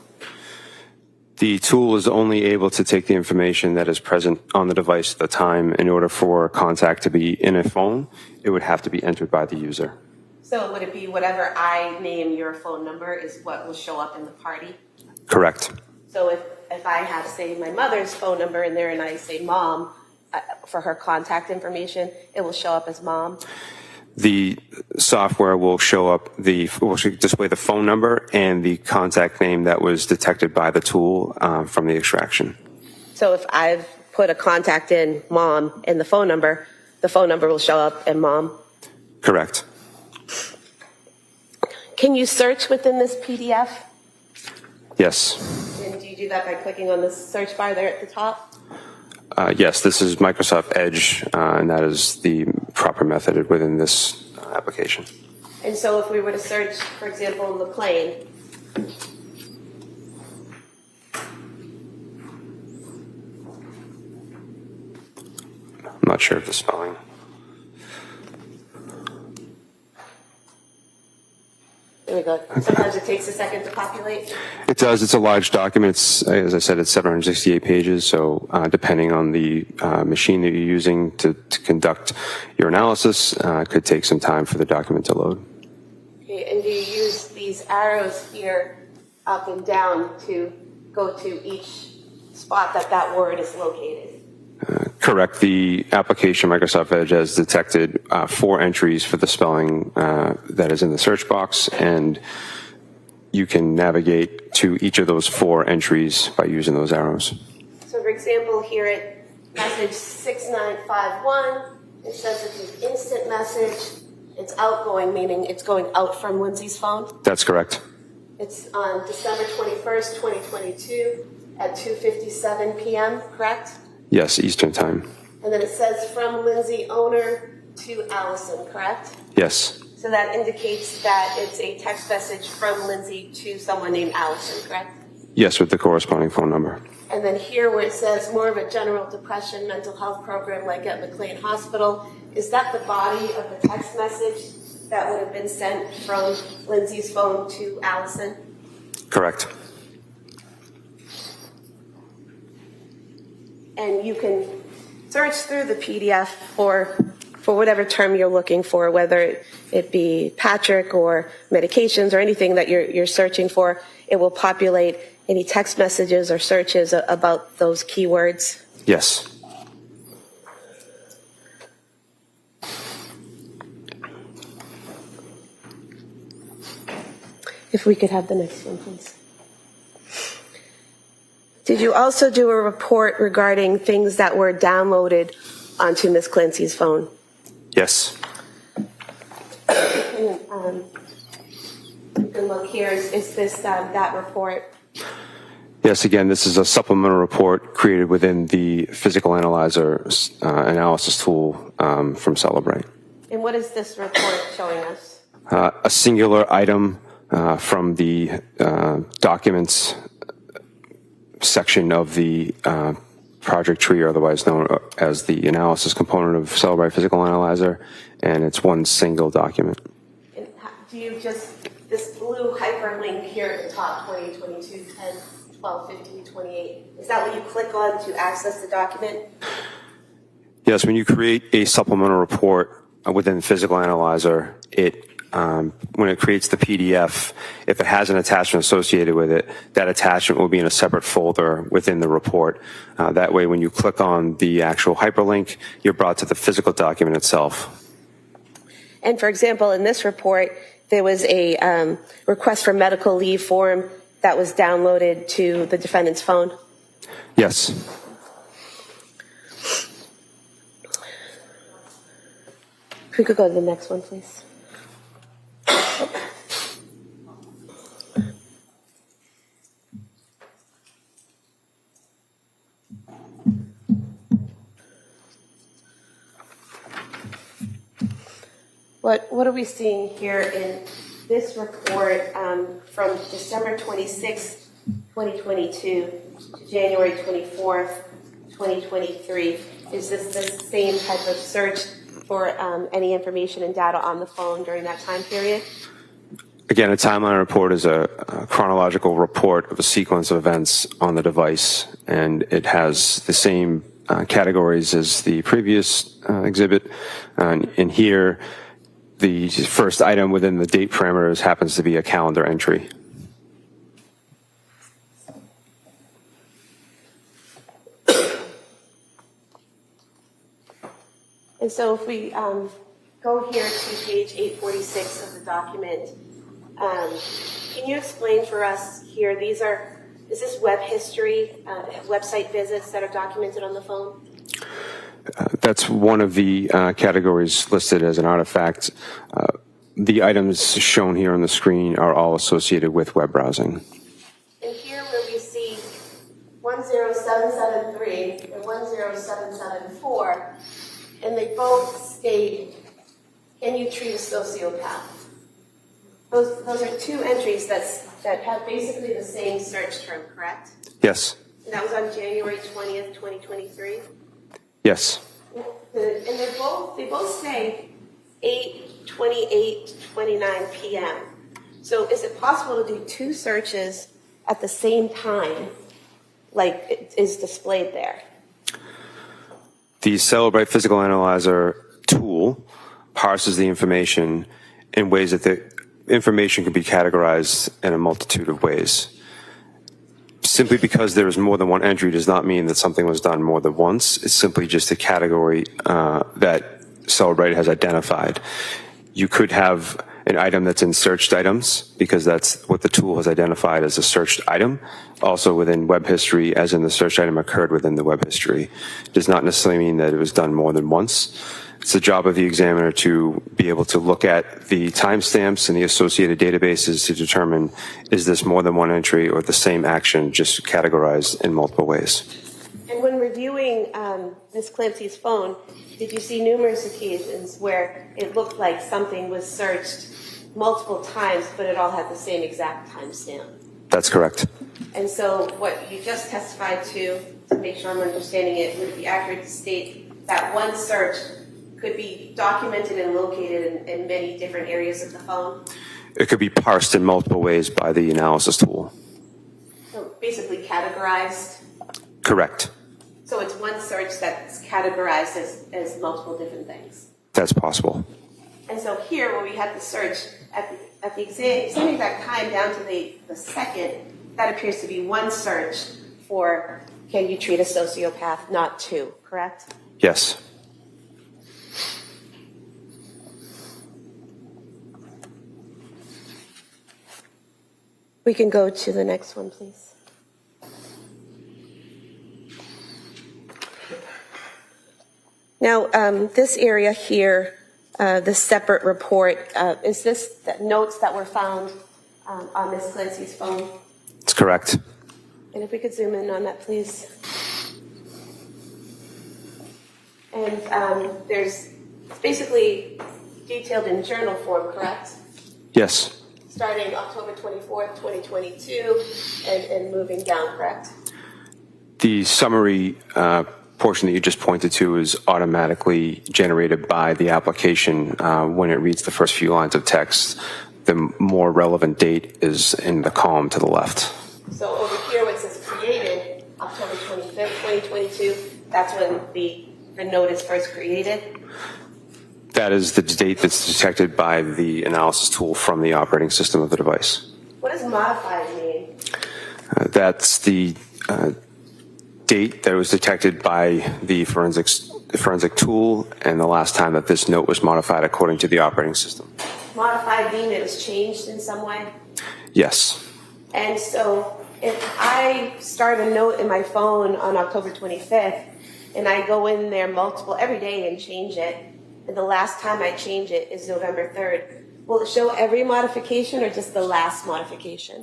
The tool is only able to take the information that is present on the device at the time. In order for contact to be in a phone, it would have to be entered by the user. So would it be whatever I name your phone number is what will show up in the party? Correct. So if I have, say, my mother's phone number in there and I say mom for her contact information, it will show up as mom? The software will show up will display the phone number and the contact name that was detected by the tool from the extraction. So if I've put a contact in mom and the phone number will show up in mom? Correct. Can you search within this PDF? Yes. And do you do that by clicking on the search bar there at the top? Yes, this is Microsoft Edge, and that is the proper method within this application. And so if we were to search, for example, McLean, I'm not sure of the spelling. there we go. Sometimes it takes a second to populate. It does. It's a large document. It's, as I said, it's 768 pages. So depending on the machine that you're using to conduct your analysis, it could take some time for the document to load. Okay, and do you use these arrows here up and down to go to each spot that word is located? Correct. The application, Microsoft Edge, has detected 4 entries for the spelling that is in the search box, and you can navigate to each of those 4 entries by using those arrows. So, for example, here at message 6951, it says it's an instant message. It's outgoing, meaning it's going out from Lindsay's phone. That's correct. It's on December 21st, 2022 at 2:57 p.m., correct? Yes, Eastern Time. And then it says from Lindsay owner to Allison, correct? Yes. So that indicates that it's a text message from Lindsay to someone named Allison, correct? Yes, with the corresponding phone number. And then here where it says more of a general depression mental health program like at McLean Hospital, is that the body of the text message that would have been sent from Lindsay's phone to Allison? Correct. And you can search through the PDF for whatever term you're looking for, whether it be Patrick or medications or anything that you're searching for. It will populate any text messages or searches about those keywords. Yes. If we could have the next one, please. Did you also do a report regarding things that were downloaded onto Ms. Clancy's phone? Yes. You can look here. Is this that report? Yes, again, this is a supplemental report created within the physical analyzer analysis tool from Celebrate. And what is this report showing us? A singular item from the documents section of the project tree, or otherwise known as the analysis component of Celebrate Physical Analyzer, and it's one single document. And do you just, this blue hyperlink here at the top, 2022, 10, 12, 15, 28, is that what you click on to access the document? Yes, when you create a supplemental report within Physical Analyzer, when it creates the PDF, if it has an attachment associated with it, that attachment will be in a separate folder within the report. That way, when you click on the actual hyperlink, you're brought to the physical document itself. And for example, in this report, there was a request for medical leave form that was downloaded to the defendant's phone? Yes. If we could go to the next one, please. What are we seeing here in this report from December 26, 2022 to January 24th, 2023? Is this the same type of search for any information and data on the phone during that time period? Again, a timeline report is a chronological report of a sequence of events on the device, and it has the same categories as the previous exhibit. And in here, the first item within the date parameters happens to be a calendar entry. And so if we go here to page 846 of the document, can you explain for us here, is this web history, website visits that are documented on the phone? That's one of the categories listed as an artifact. The items shown here on the screen are all associated with web browsing. And here where we see 10773 and 10774, and they both state, can you treat a sociopath? Those are two entries that have basically the same search term, correct? Yes. And that was on January 20th, 2023? Yes. And they both say 8:28:29 p.m. So is it possible to do two searches at the same time, like it is displayed there? The Celebrate Physical Analyzer tool parses the information in ways that the information can be categorized in a multitude of ways. Simply because there is more than one entry does not mean that something was done more than once. It's simply just a category that Celebrate has identified. You could have an item that's in searched items because that's what the tool has identified as a searched item. Also within web history, as in the search item occurred within the web history. Does not necessarily mean that it was done more than once. It's the job of the examiner to be able to look at the timestamps and the associated databases to determine, is this more than one entry or the same action just categorized in multiple ways. And when reviewing Ms. Clancy's phone, did you see numerous occasions where it looked like something was searched multiple times, but it all had the same exact timestamp? That's correct. And so what you just testified to make sure I'm understanding it, would it be accurate to state that one search could be documented and located in many different areas of the phone? It could be parsed in multiple ways by the analysis tool. So basically categorized? Correct. So it's one search that's categorized as multiple different things? That's possible. And so here, where we have the search at the same exact time down to the second, that appears to be one search for can you treat a sociopath, not two, correct? Yes. We can go to the next one, please. Now, this area here, the separate report, is this the notes that were found on Ms. Clancy's phone? That's correct. And if we could zoom in on that, please. And it's basically detailed in journal form, correct? Yes. Starting October 24th, 2022, and moving down, correct? The summary portion that you just pointed to is automatically generated by the application when it reads the first few lines of text. The more relevant date is in the column to the left. So over here, where it says created, October 25th, 2022, that's when the note is first created? That is the date that's detected by the analysis tool from the operating system of the device. What does modified mean? That's the date that was detected by the forensic tool and the last time that this note was modified according to the operating system. Modified mean it was changed in some way? Yes. And so if I start a note in my phone on October 25th, and I go in there every day and change it, and the last time I change it is November 3rd, will it show every modification or just the last modification?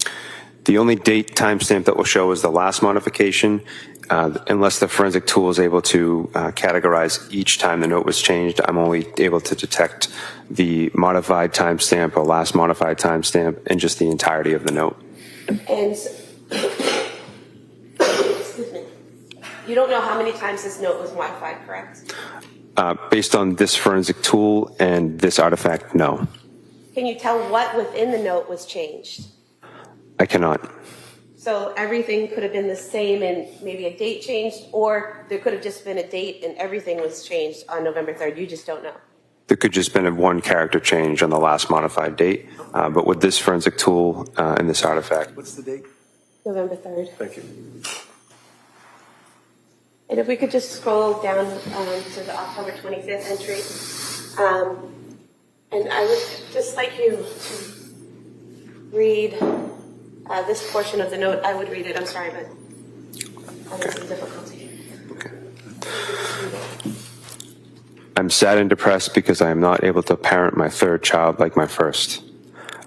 The only date timestamp that will show is the last modification, unless the forensic tool is able to categorize each time the note was changed. I'm only able to detect the modified timestamp or last modified timestamp and just the entirety of the note. And excuse me, you don't know how many times this note was modified, correct? Based on this forensic tool and this artifact, no. Can you tell what within the note was changed? I cannot. So everything could have been the same and maybe a date changed, or there could have just been a date and everything was changed on November 3rd. You just don't know. There could just been a one character change on the last modified date, but with this forensic tool and this artifact. What's the date? November 3rd. Thank you. And if we could just scroll down to the October 25th entry. And I would just like you to read this portion of the note. I would read it. I'm sorry, but I'm having some difficulty. I'm sad and depressed because I am not able to parent my third child like my first.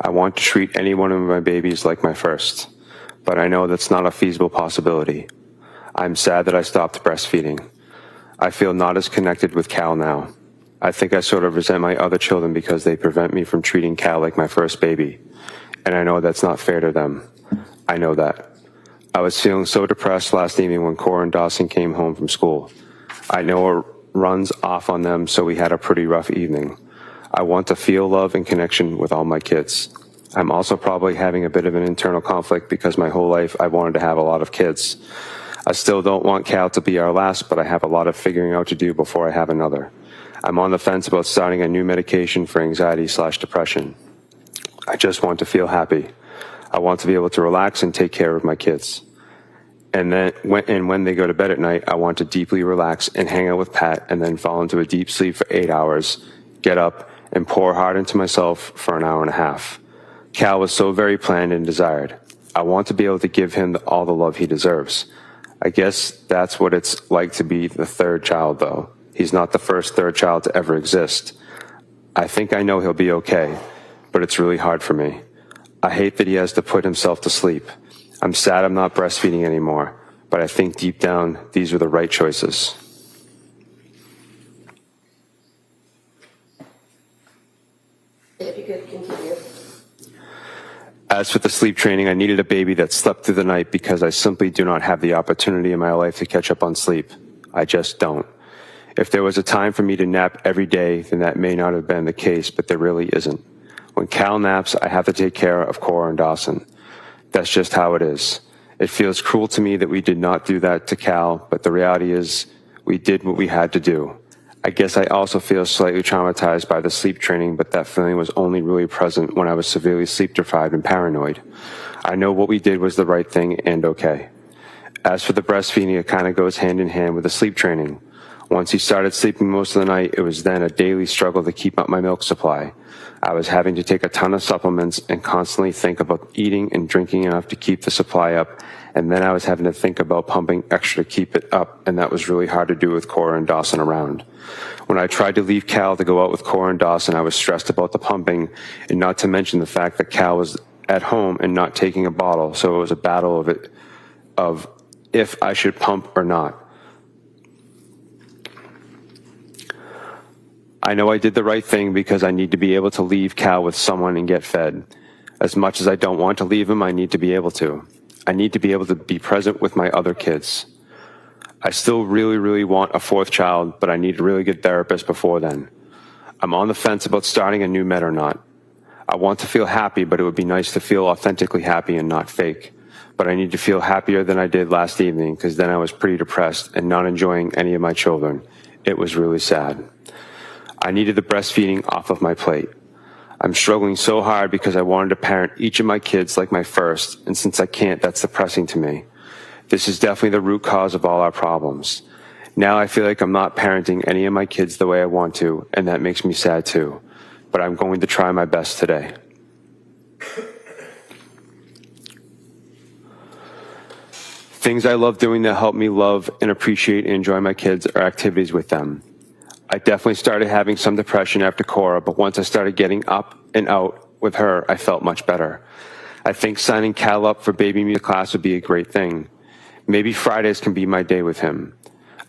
I want to treat any one of my babies like my first, but I know that's not a feasible possibility. I'm sad that I stopped breastfeeding. I feel not as connected with Cal now. I think I sort of resent my other children because they prevent me from treating Cal like my first baby. And I know that's not fair to them. I know that. I was feeling so depressed last evening when Cora and Dawson came home from school. I know it runs off on them, so we had a pretty rough evening. I want to feel love and connection with all my kids. I'm also probably having a bit of an internal conflict because my whole life I wanted to have a lot of kids. I still don't want Cal to be our last, but I have a lot of figuring out to do before I have another. I'm on the fence about starting a new medication for anxiety/depression. I just want to feel happy. I want to be able to relax and take care of my kids. And then when they go to bed at night, I want to deeply relax and hang out with Pat and then fall into a deep sleep for 8 hours, get up, and pour hard into myself for an hour and a half. Cal was so very planned and desired. I want to be able to give him all the love he deserves. I guess that's what it's like to be the third child, though. He's not the first third child to ever exist. I think I know he'll be okay, but it's really hard for me. I hate that he has to put himself to sleep. I'm sad I'm not breastfeeding anymore, but I think deep down these are the right choices. If you could continue. As for the sleep training, I needed a baby that slept through the night because I simply do not have the opportunity in my life to catch up on sleep. I just don't. If there was a time for me to nap every day, then that may not have been the case, but there really isn't. When Cal naps, I have to take care of Cora and Dawson. That's just how it is. It feels cruel to me that we did not do that to Cal, but the reality is we did what we had to do. I guess I also feel slightly traumatized by the sleep training, but that feeling was only really present when I was severely sleep deprived and paranoid. I know what we did was the right thing and okay. As for the breastfeeding, it kind of goes hand in hand with the sleep training. Once he started sleeping most of the night, it was then a daily struggle to keep up my milk supply. I was having to take a ton of supplements and constantly think about eating and drinking enough to keep the supply up, and then I was having to think about pumping extra to keep it up, and that was really hard to do with Cora and Dawson around. When I tried to leave Cal to go out with Cora and Dawson, I was stressed about the pumping, and not to mention the fact that Cal was at home and not taking a bottle, so it was a battle of if I should pump or not. I know I did the right thing because I need to be able to leave Cal with someone and get fed. As much as I don't want to leave him, I need to be able to. I need to be able to be present with my other kids. I still really, really want a fourth child, but I need a really good therapist before then. I'm on the fence about starting a new med or not. I want to feel happy, but it would be nice to feel authentically happy and not fake. But I need to feel happier than I did last evening because then I was pretty depressed and not enjoying any of my children. It was really sad. I needed the breastfeeding off of my plate. I'm struggling so hard because I wanted to parent each of my kids like my first, and since I can't, that's depressing to me. This is definitely the root cause of all our problems. Now I feel like I'm not parenting any of my kids the way I want to, and that makes me sad too. But I'm going to try my best today. Things I love doing that help me love and appreciate and enjoy my kids are activities with them. I definitely started having some depression after Cora, but once I started getting up and out with her, I felt much better. I think signing Cal up for baby music class would be a great thing. Maybe Fridays can be my day with him.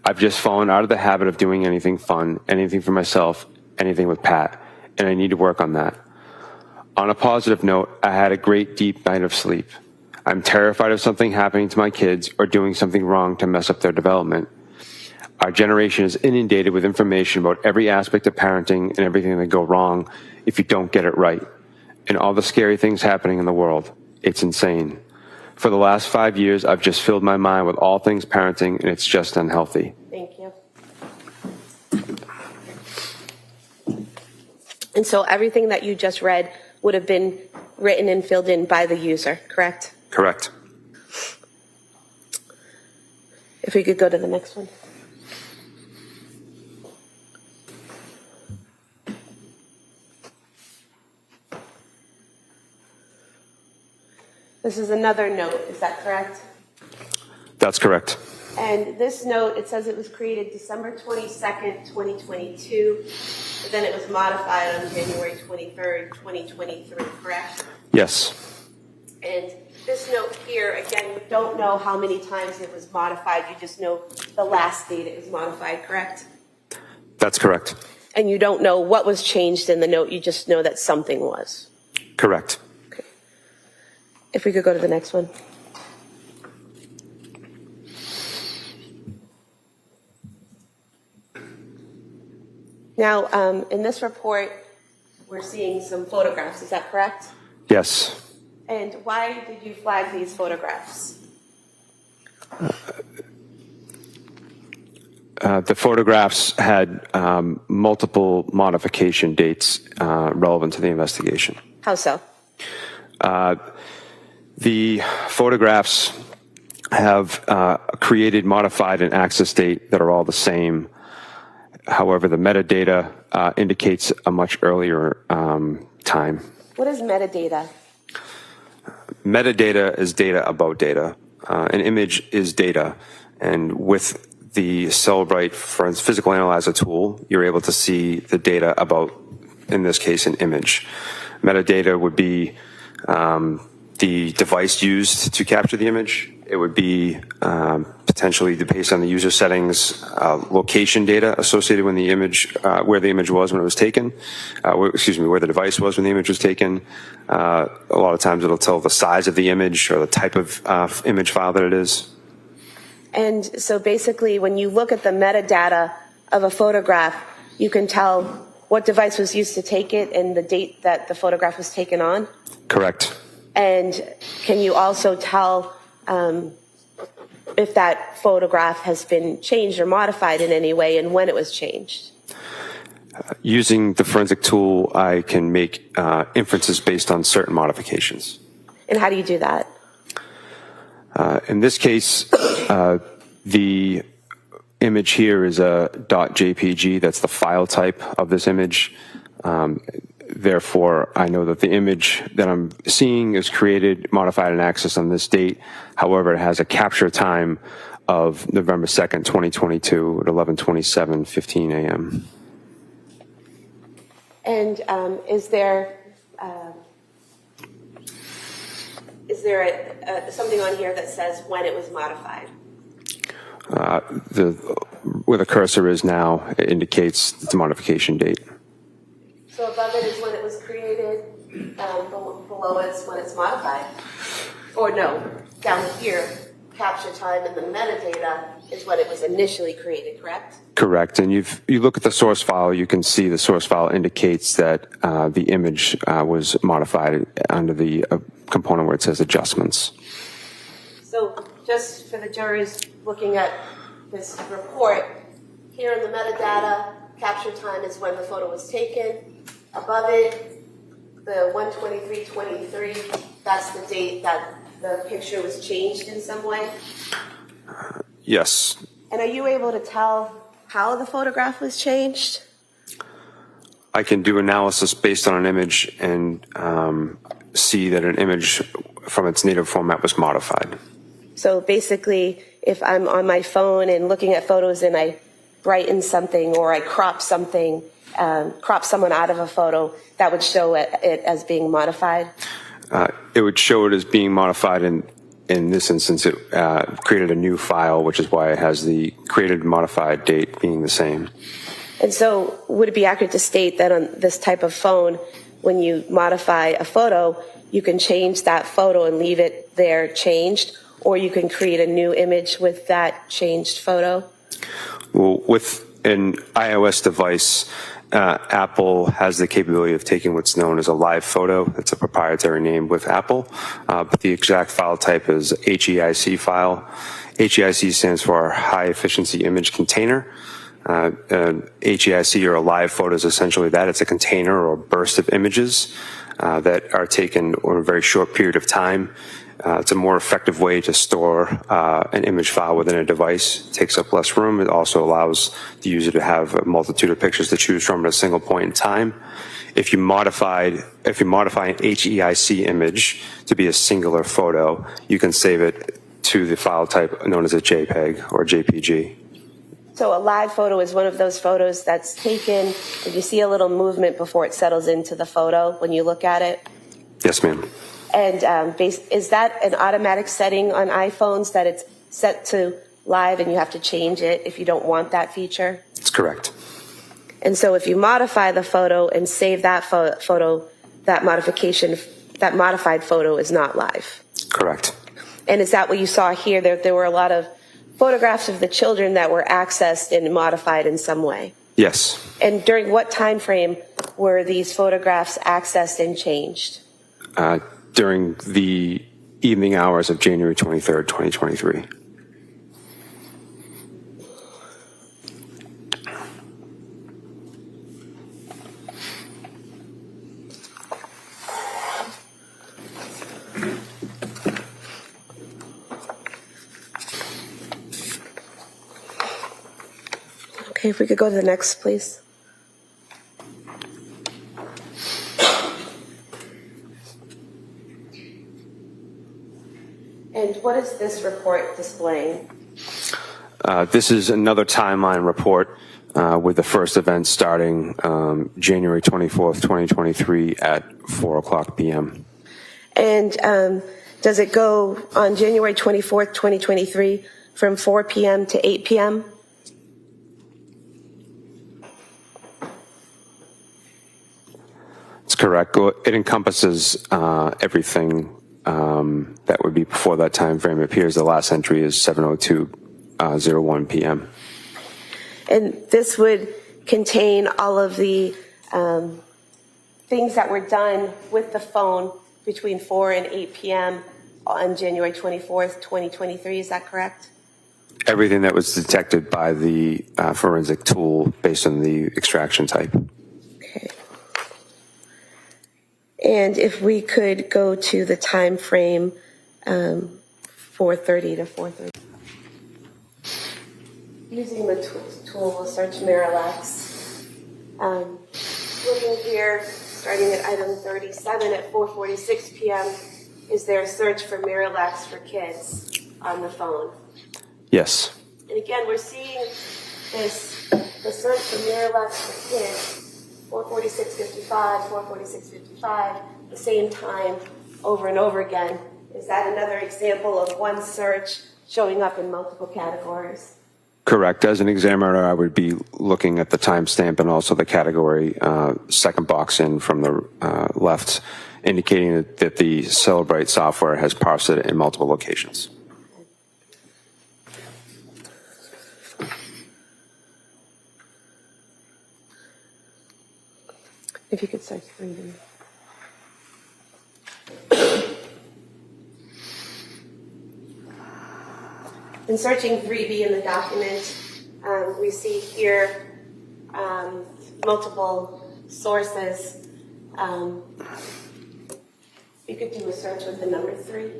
I've just fallen out of the habit of doing anything fun, anything for myself, anything with Pat, and I need to work on that. On a positive note, I had a great deep night of sleep. I'm terrified of something happening to my kids or doing something wrong to mess up their development. Our generation is inundated with information about every aspect of parenting and everything that go wrong if you don't get it right, and all the scary things happening in the world. It's insane. For the last 5 years, I've just filled my mind with all things parenting, and it's just unhealthy. Thank you. And so everything that you just read would have been written and filled in by the user, correct? Correct. If we could go to the next one. This is another note, is that correct? That's correct. And this note, it says it was created December 22nd, 2022, but then it was modified on January 23rd, 2023, correct? Yes. And this note here, again, you don't know how many times it was modified, you just know the last date it was modified, correct? That's correct. And you don't know what was changed in the note, you just know that something was. Correct. Okay. If we could go to the next one. Now, in this report, we're seeing some photographs, is that correct? Yes. And why did you flag these photographs? The photographs had multiple modification dates relevant to the investigation. How so? The photographs have created, modified, and access date that are all the same. However, the metadata indicates a much earlier time. What is metadata? Metadata is data about data. An image is data. And with the Celebrate Physical Analyzer tool, you're able to see the data about, in this case, an image. Metadata would be the device used to capture the image. It would be potentially based on the user settings, location data associated when the image, where the image was when it was taken, where the device was when the image was taken. A lot of times it'll tell the size of the image or the type of image file that it is. And so basically, when you look at the metadata of a photograph, you can tell what device was used to take it and the date that the photograph was taken on? Correct. And can you also tell if that photograph has been changed or modified in any way and when it was changed? Using the forensic tool, I can make inferences based on certain modifications. And how do you do that? In this case, the image here is a .jpg. That's the file type of this image. Therefore, I know that the image that I'm seeing is created, modified, and accessed on this date. However, it has a capture time of November 2nd, 2022 at 11:27:15 a.m. And is there something on here that says when it was modified? Where the cursor is now, it indicates the modification date. So above it is when it was created, below it's when it's modified? Or no, down here, capture time and the metadata is when it was initially created, correct? Correct. And you look at the source file, you can see the source file indicates that the image was modified under the component where it says adjustments. So just for the jurors looking at this report, here in the metadata, capture time is when the photo was taken. Above it, the 1/23/23, that's the date that the picture was changed in some way? Yes. And are you able to tell how the photograph was changed? I can do analysis based on an image and see that an image from its native format was modified. So basically, if I'm on my phone and looking at photos and I brighten something or I crop something, crop someone out of a photo, that would show it as being modified? It would show it as being modified. In this instance, it created a new file, which is why it has the created modified date being the same. And so would it be accurate to state that on this type of phone, when you modify a photo, you can change that photo and leave it there changed, or you can create a new image with that changed photo? Well, with an iOS device, Apple has the capability of taking what's known as a live photo. It's a proprietary name with Apple, but the exact file type is HEIC file. HEIC stands for High Efficiency Image Container. HEIC, or a live photo, is essentially that. It's a container or a burst of images that are taken over a very short period of time. It's a more effective way to store an image file within a device. It takes up less room. It also allows the user to have a multitude of pictures to choose from at a single point in time. If you modify an HEIC image to be a singular photo, you can save it to the file type known as a JPEG or JPG. So a live photo is one of those photos that's taken, and you see a little movement before it settles into the photo when you look at it? Yes, ma'am. And is that an automatic setting on iPhones, that it's set to live and you have to change it if you don't want that feature? That's correct. And so if you modify the photo and save that photo, that modified photo is not live? Correct. And is that what you saw here? There were a lot of photographs of the children that were accessed and modified in some way? Yes. And during what time frame were these photographs accessed and changed? During the evening hours of January 23rd, 2023. Okay, if we could go to the next, please. And what is this report displaying? This is another timeline report with the first event starting January 24th, 2023 at 4 o'clock p.m. And does it go on January 24th, 2023 from 4 p.m. to 8 p.m.? That's correct. It encompasses everything that would be before that time frame. It appears the last entry is 7:02:01 p.m. And this would contain all of the things that were done with the phone between 4 and 8 p.m. on January 24th, 2023. Is that correct? Everything that was detected by the forensic tool based on the extraction type. Okay. And if we could go to the time frame 4:30 to 4:30. Using the tool, we'll search Miralax. Looking here, starting at item 37 at 4:46 p.m., is there a search for Miralax for kids on the phone? Yes. And again, we're seeing the search for Miralax for kids, 4:46:55, 4:46:55, the same time over and over again. Is that another example of one search showing up in multiple categories? Correct. As an examiner, I would be looking at the timestamp and also the category second box in from the left, indicating that the Celebrate software has parsed it in multiple locations. If you could search 3D. In searching 3B in the document, we see here multiple sources. You could do a search with the number 3.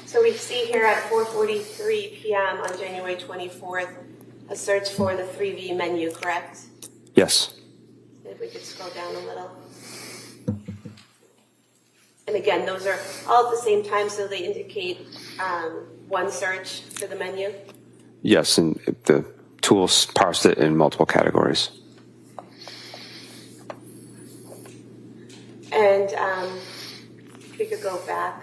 So we see here at 4:43 p.m. on January 24th, a search for the 3V menu, correct? Yes. If we could scroll down a little. And again, those are all at the same time, so they indicate one search for the menu? Yes, and the tools parsed it in multiple categories. And if we could go back.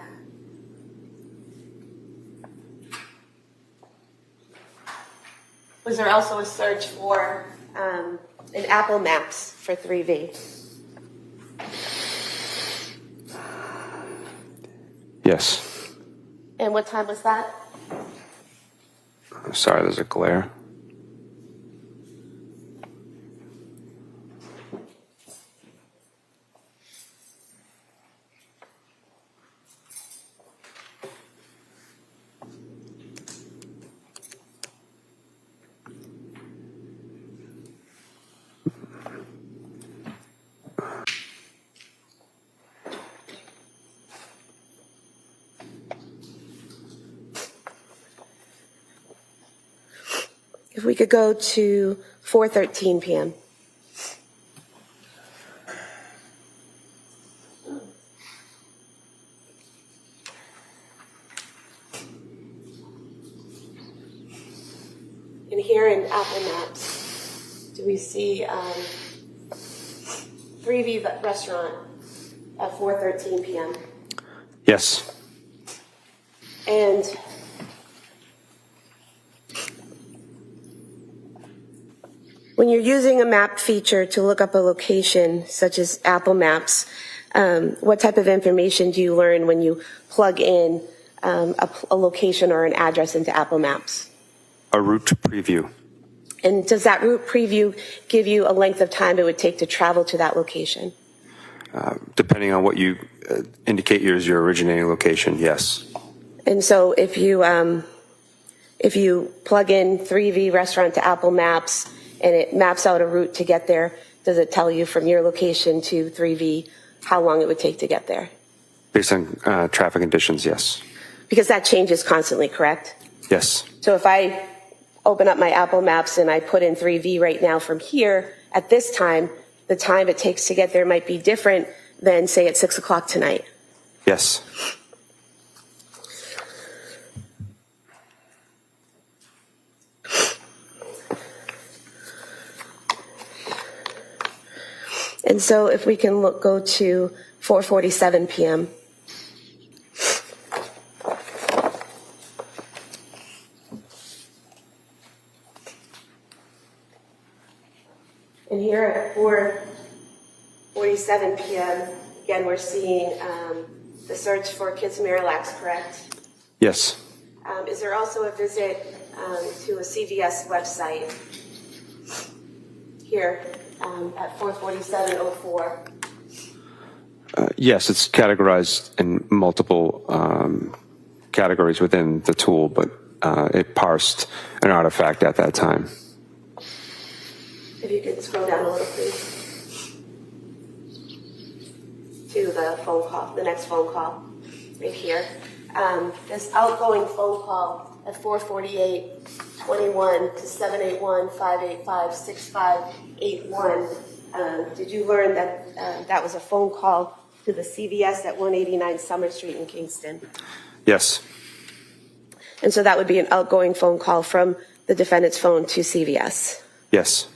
Was there also a search for an Apple Maps for 3V? Yes. And what time was that? Sorry, there's a glare. If we could go to 4:13 p.m. And here in Apple Maps, do we see 3V restaurant at 4:13 p.m.? Yes. And when you're using a map feature to look up a location, such as Apple Maps, what type of information do you learn when you plug in a location or an address into Apple Maps? A route preview. And does that route preview give you a length of time it would take to travel to that location? Depending on what you indicate as your originating location, yes. And so if you plug in 3V restaurant to Apple Maps and it maps out a route to get there, does it tell you from your location to 3V how long it would take to get there? Based on traffic conditions, yes. Because that changes constantly, correct? Yes. So if I open up my Apple Maps and I put in 3V right now from here, at this time, the time it takes to get there might be different than, say, at 6 o'clock tonight. Yes. And so if we can go to 4:47 p.m. And here at 4:47 p.m., again, we're seeing the search for Kids Miralax, correct? Yes. Is there also a visit to a CVS website here at 4:47:04? Yes, it's categorized in multiple categories within the tool, but it parsed an artifact at that time. If you could scroll down a little, please, to the phone call, the next phone call, right here. This outgoing phone call at 4:48:21 to 781-585-6581. Did you learn that that was a phone call to the CVS at 189 Summer Street in Kingston? Yes. And so that would be an outgoing phone call from the defendant's phone to CVS. Yes.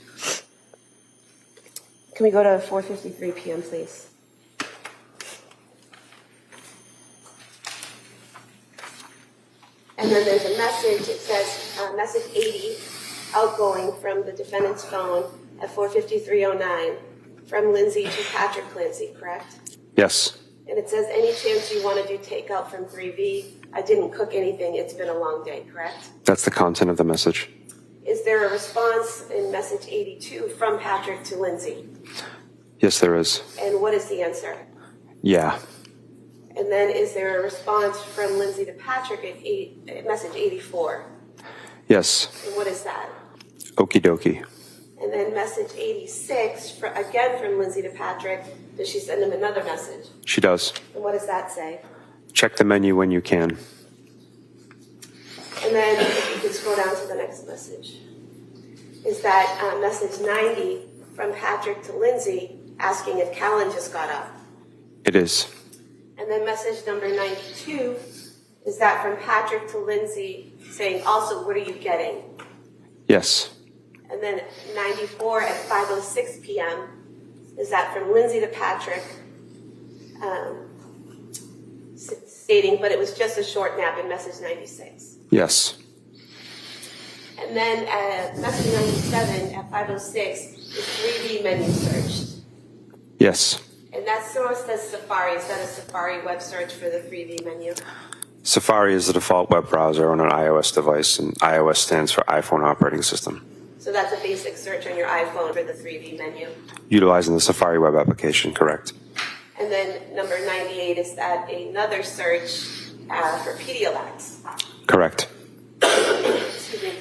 Can we go to 4:53 p.m., please? And then there's a message. It says message 80, outgoing from the defendant's phone at 4:53:09 from Lindsay to Patrick Clancy, correct? Yes. And it says, any chance you want to do takeout from 3V? I didn't cook anything. It's been a long day, correct? That's the content of the message. Is there a response in message 82 from Patrick to Lindsay? Yes, there is. And what is the answer? Yeah. And then is there a response from Lindsay to Patrick at message 84? Yes. And what is that? Okie dokie. And then message 86, again from Lindsay to Patrick, does she send him another message? She does. And what does that say? Check the menu when you can. And then if you could scroll down to the next message. Is that message 90 from Patrick to Lindsay asking if Callan just got up? It is. And then message number 92, is that from Patrick to Lindsay saying, also, what are you getting? Yes. And then 94 at 5:06 p.m., is that from Lindsay to Patrick, stating, but it was just a short nap in message 96. Yes. And then message 97 at 5:06 is 3D menu searched. Yes. And that source says Safari. Is that a Safari web search for the 3D menu? Safari is the default web browser on an iOS device, and iOS stands for iPhone operating system. So that's a basic search on your iPhone for the 3D menu. Utilizing the Safari web application, correct. And then number 98 is that another search for Pedialax. Correct. Excuse me.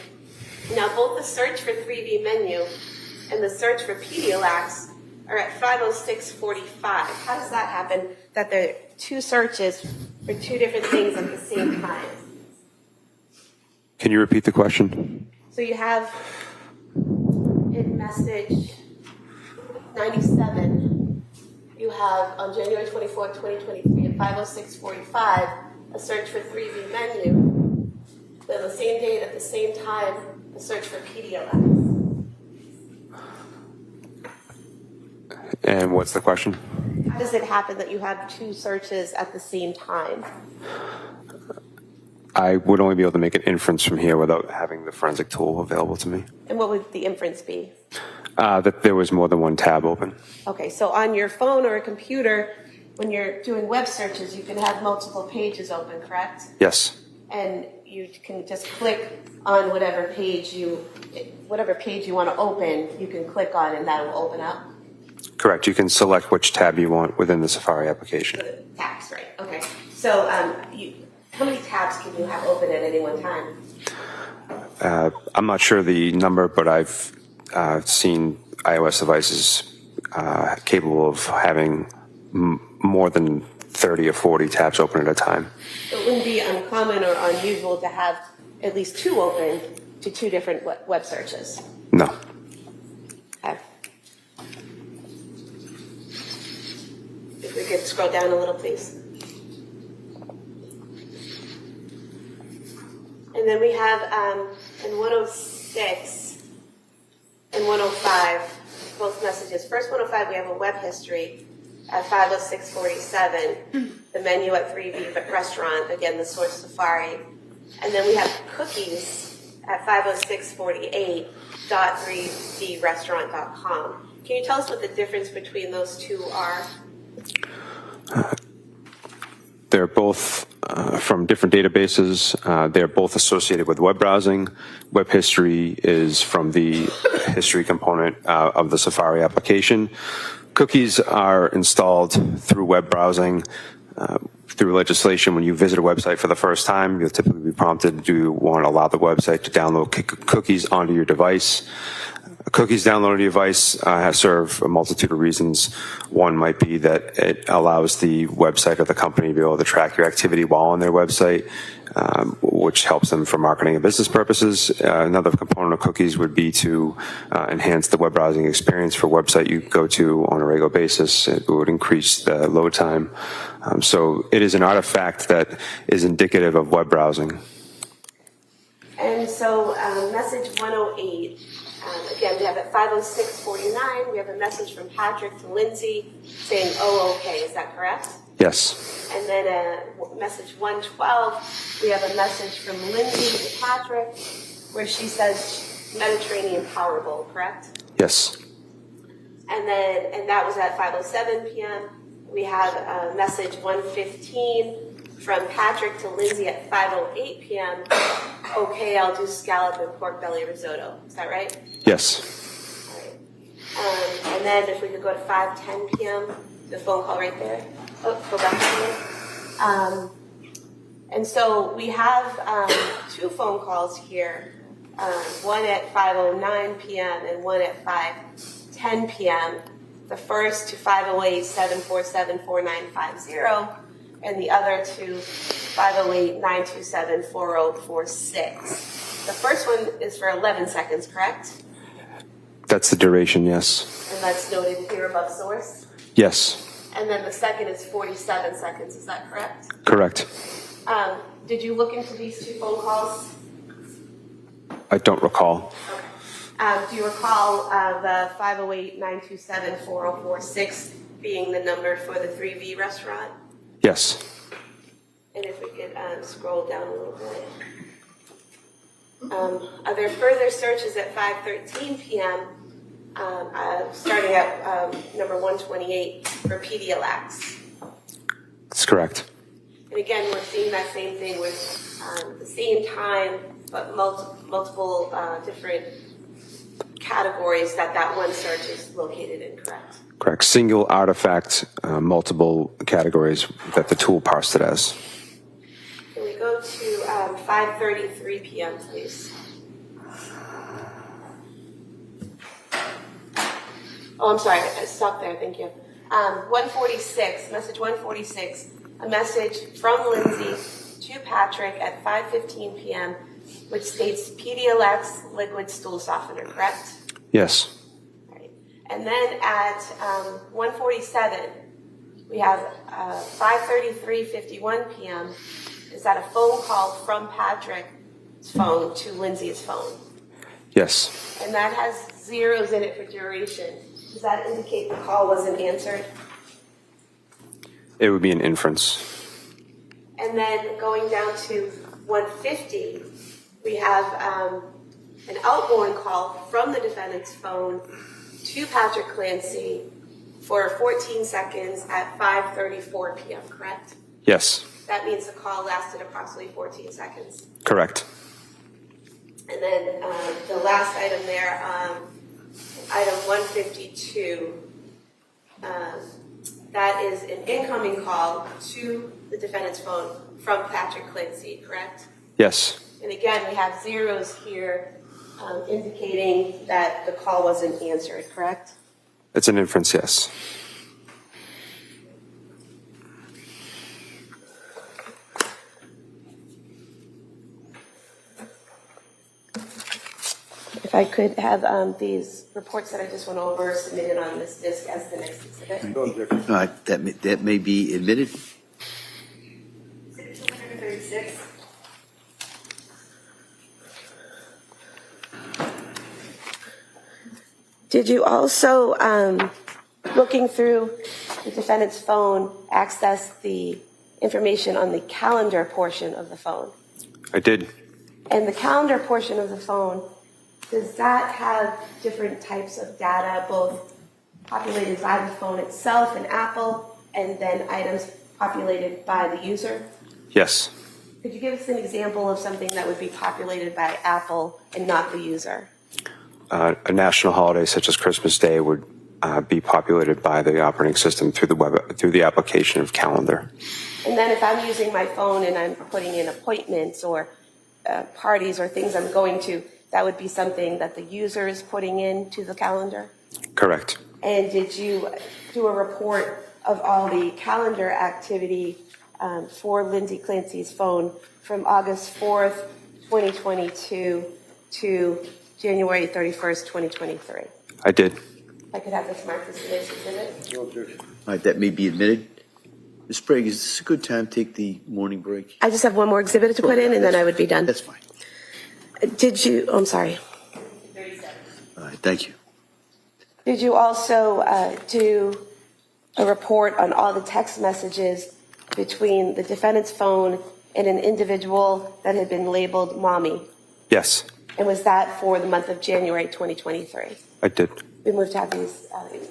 Now both the search for 3D menu and the search for Pedialax are at 5:06:45. How does that happen? That there are two searches for two different things at the same time. Can you repeat the question? So you have in message 97, you have on January 24th, 2023 at 5:06:45, a search for 3D menu. Then the same date at the same time, a search for Pedialax. And what's the question? How does it happen that you have two searches at the same time? I would only be able to make an inference from here without having the forensic tool available to me. And what would the inference be? That there was more than one tab open. Okay, so on your phone or a computer, when you're doing web searches, you can have multiple pages open, correct? Yes. And you can just click on whatever page you want to open, you can click on and that will open up. Correct. You can select which tab you want within the Safari application. Tabs, right? Okay. So, how many tabs can you have open at any one time? I'm not sure the number, but I've seen iOS devices capable of having more than 30 or 40 tabs open at a time. So it wouldn't be uncommon or unusual to have at least two open to two different web searches. No. Okay. If we could scroll down a little, please. And then we have in 106 and 105, both messages. First 105, we have a web history at 5:06:47, the menu at 3D restaurant, again, the source Safari. And then we have cookies at 5:06:48, .3drestaurant.com. Can you tell us what the difference between those two are? They're both from different databases. They're both associated with web browsing. Web history is from the history component of the Safari application. Cookies are installed through web browsing. Through legislation, when you visit a website for the first time, you'll typically be prompted, do you want to allow the website to download cookies onto your device? Cookies downloaded to your device serve a multitude of reasons. One might be that it allows the website or the company to be able to track your activity while on their website, which helps them for marketing and business purposes. Another component of cookies would be to enhance the web browsing experience for a website you go to on a regular basis. It would increase the load time. So it is an artifact that is indicative of web browsing. And so message 108, again, we have at 5:06:49, we have a message from Patrick to Lindsay saying, oh, okay, is that correct? Yes. And then message 112, we have a message from Lindsay to Patrick where she says Mediterranean Power Bowl, correct? Yes. And that was at 5:07 p.m. We have a message 115 from Patrick to Lindsay at 5:08 p.m. Okay, I'll do scallop and pork belly risotto. Is that right? Yes. All right. And then if we could go to 5:10 p.m., the phone call right there. Oh, go back to me. And so we have two phone calls here, one at 5:09 p.m. and one at 5:10 p.m. The first to 508-747-4950, and the other to 508-927-4046. The first one is for 11 seconds, correct? That's the duration, yes. And that's noted here above source? Yes. and then the second is 47 seconds. Is that correct? Correct. Did you look into these two phone calls? I don't recall. Do you recall the 508-927-4046 being the number for the 3V restaurant? Yes. And if we could scroll down a little bit. Are there further searches at 5:13 p.m., starting at number 128 for Pedialax? That's correct. And again, we're seeing that same thing with the same time, but multiple different categories that one search is located in, correct? Correct. Single artifact, multiple categories that the tool parsed it as. Can we go to 5:33 p.m., please? Oh, I'm sorry. Stop there. Thank you. 146, message 146, a message from Lindsay to Patrick at 5:15 p.m., which states Pedialex liquid stool softener, correct? Yes. All right. And then at 147, we have 5:33:51 p.m. Is that a phone call from Patrick's phone to Lindsay's phone? Yes. And that has zeros in it for duration. Does that indicate the call wasn't answered? It would be an inference. And then going down to 150, we have an outgoing call from the defendant's phone to Patrick Clancy for 14 seconds at 5:34 p.m., correct? Yes. That means the call lasted approximately 14 seconds. Correct. And then the last item there, item 152, that is an incoming call to the defendant's phone from Patrick Clancy, correct? Yes. And again, we have zeros here indicating that the call wasn't answered, correct? It's an inference, yes. If I could have these reports that I just went over submitted on this disc as the next exhibit. That may be admitted. Exhibit 236. Did you also, looking through the defendant's phone, access the information on the calendar portion of the phone? I did. And the calendar portion of the phone, does that have different types of data, both populated by the phone itself and Apple, and then items populated by the user? Yes. Could you give us an example of something that would be populated by Apple and not the user? A national holiday such as Christmas Day would be populated by the operating system through the application of calendar. And then if I'm using my phone and I'm putting in appointments or parties or things I'm going to, that would be something that the user is putting into the calendar? Correct. And did you do a report of all the calendar activity for Lindsay Clancy's phone from August 4th, 2022 to January 31st, 2023? I did. If I could have this marked as the next exhibit. All right, that may be admitted. Ms. Sprague, is this a good time to take the morning break? I just have one more exhibit to put in, and then I would be done. That's fine. Did you, I'm sorry. 37. All right, thank you. Did you also do a report on all the text messages between the defendant's phone and an individual that had been labeled mommy? Yes. And was that for the month of January 2023? I did. We move to have these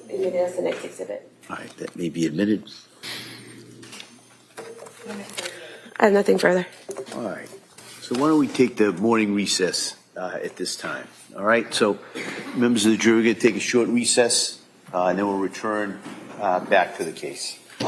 admitted as the next exhibit. All right, that may be admitted. I have nothing further. All right. So why don't we take the morning recess at this time? All right. So members of the jury, we're going to take a short recess, and then we'll return back to the case.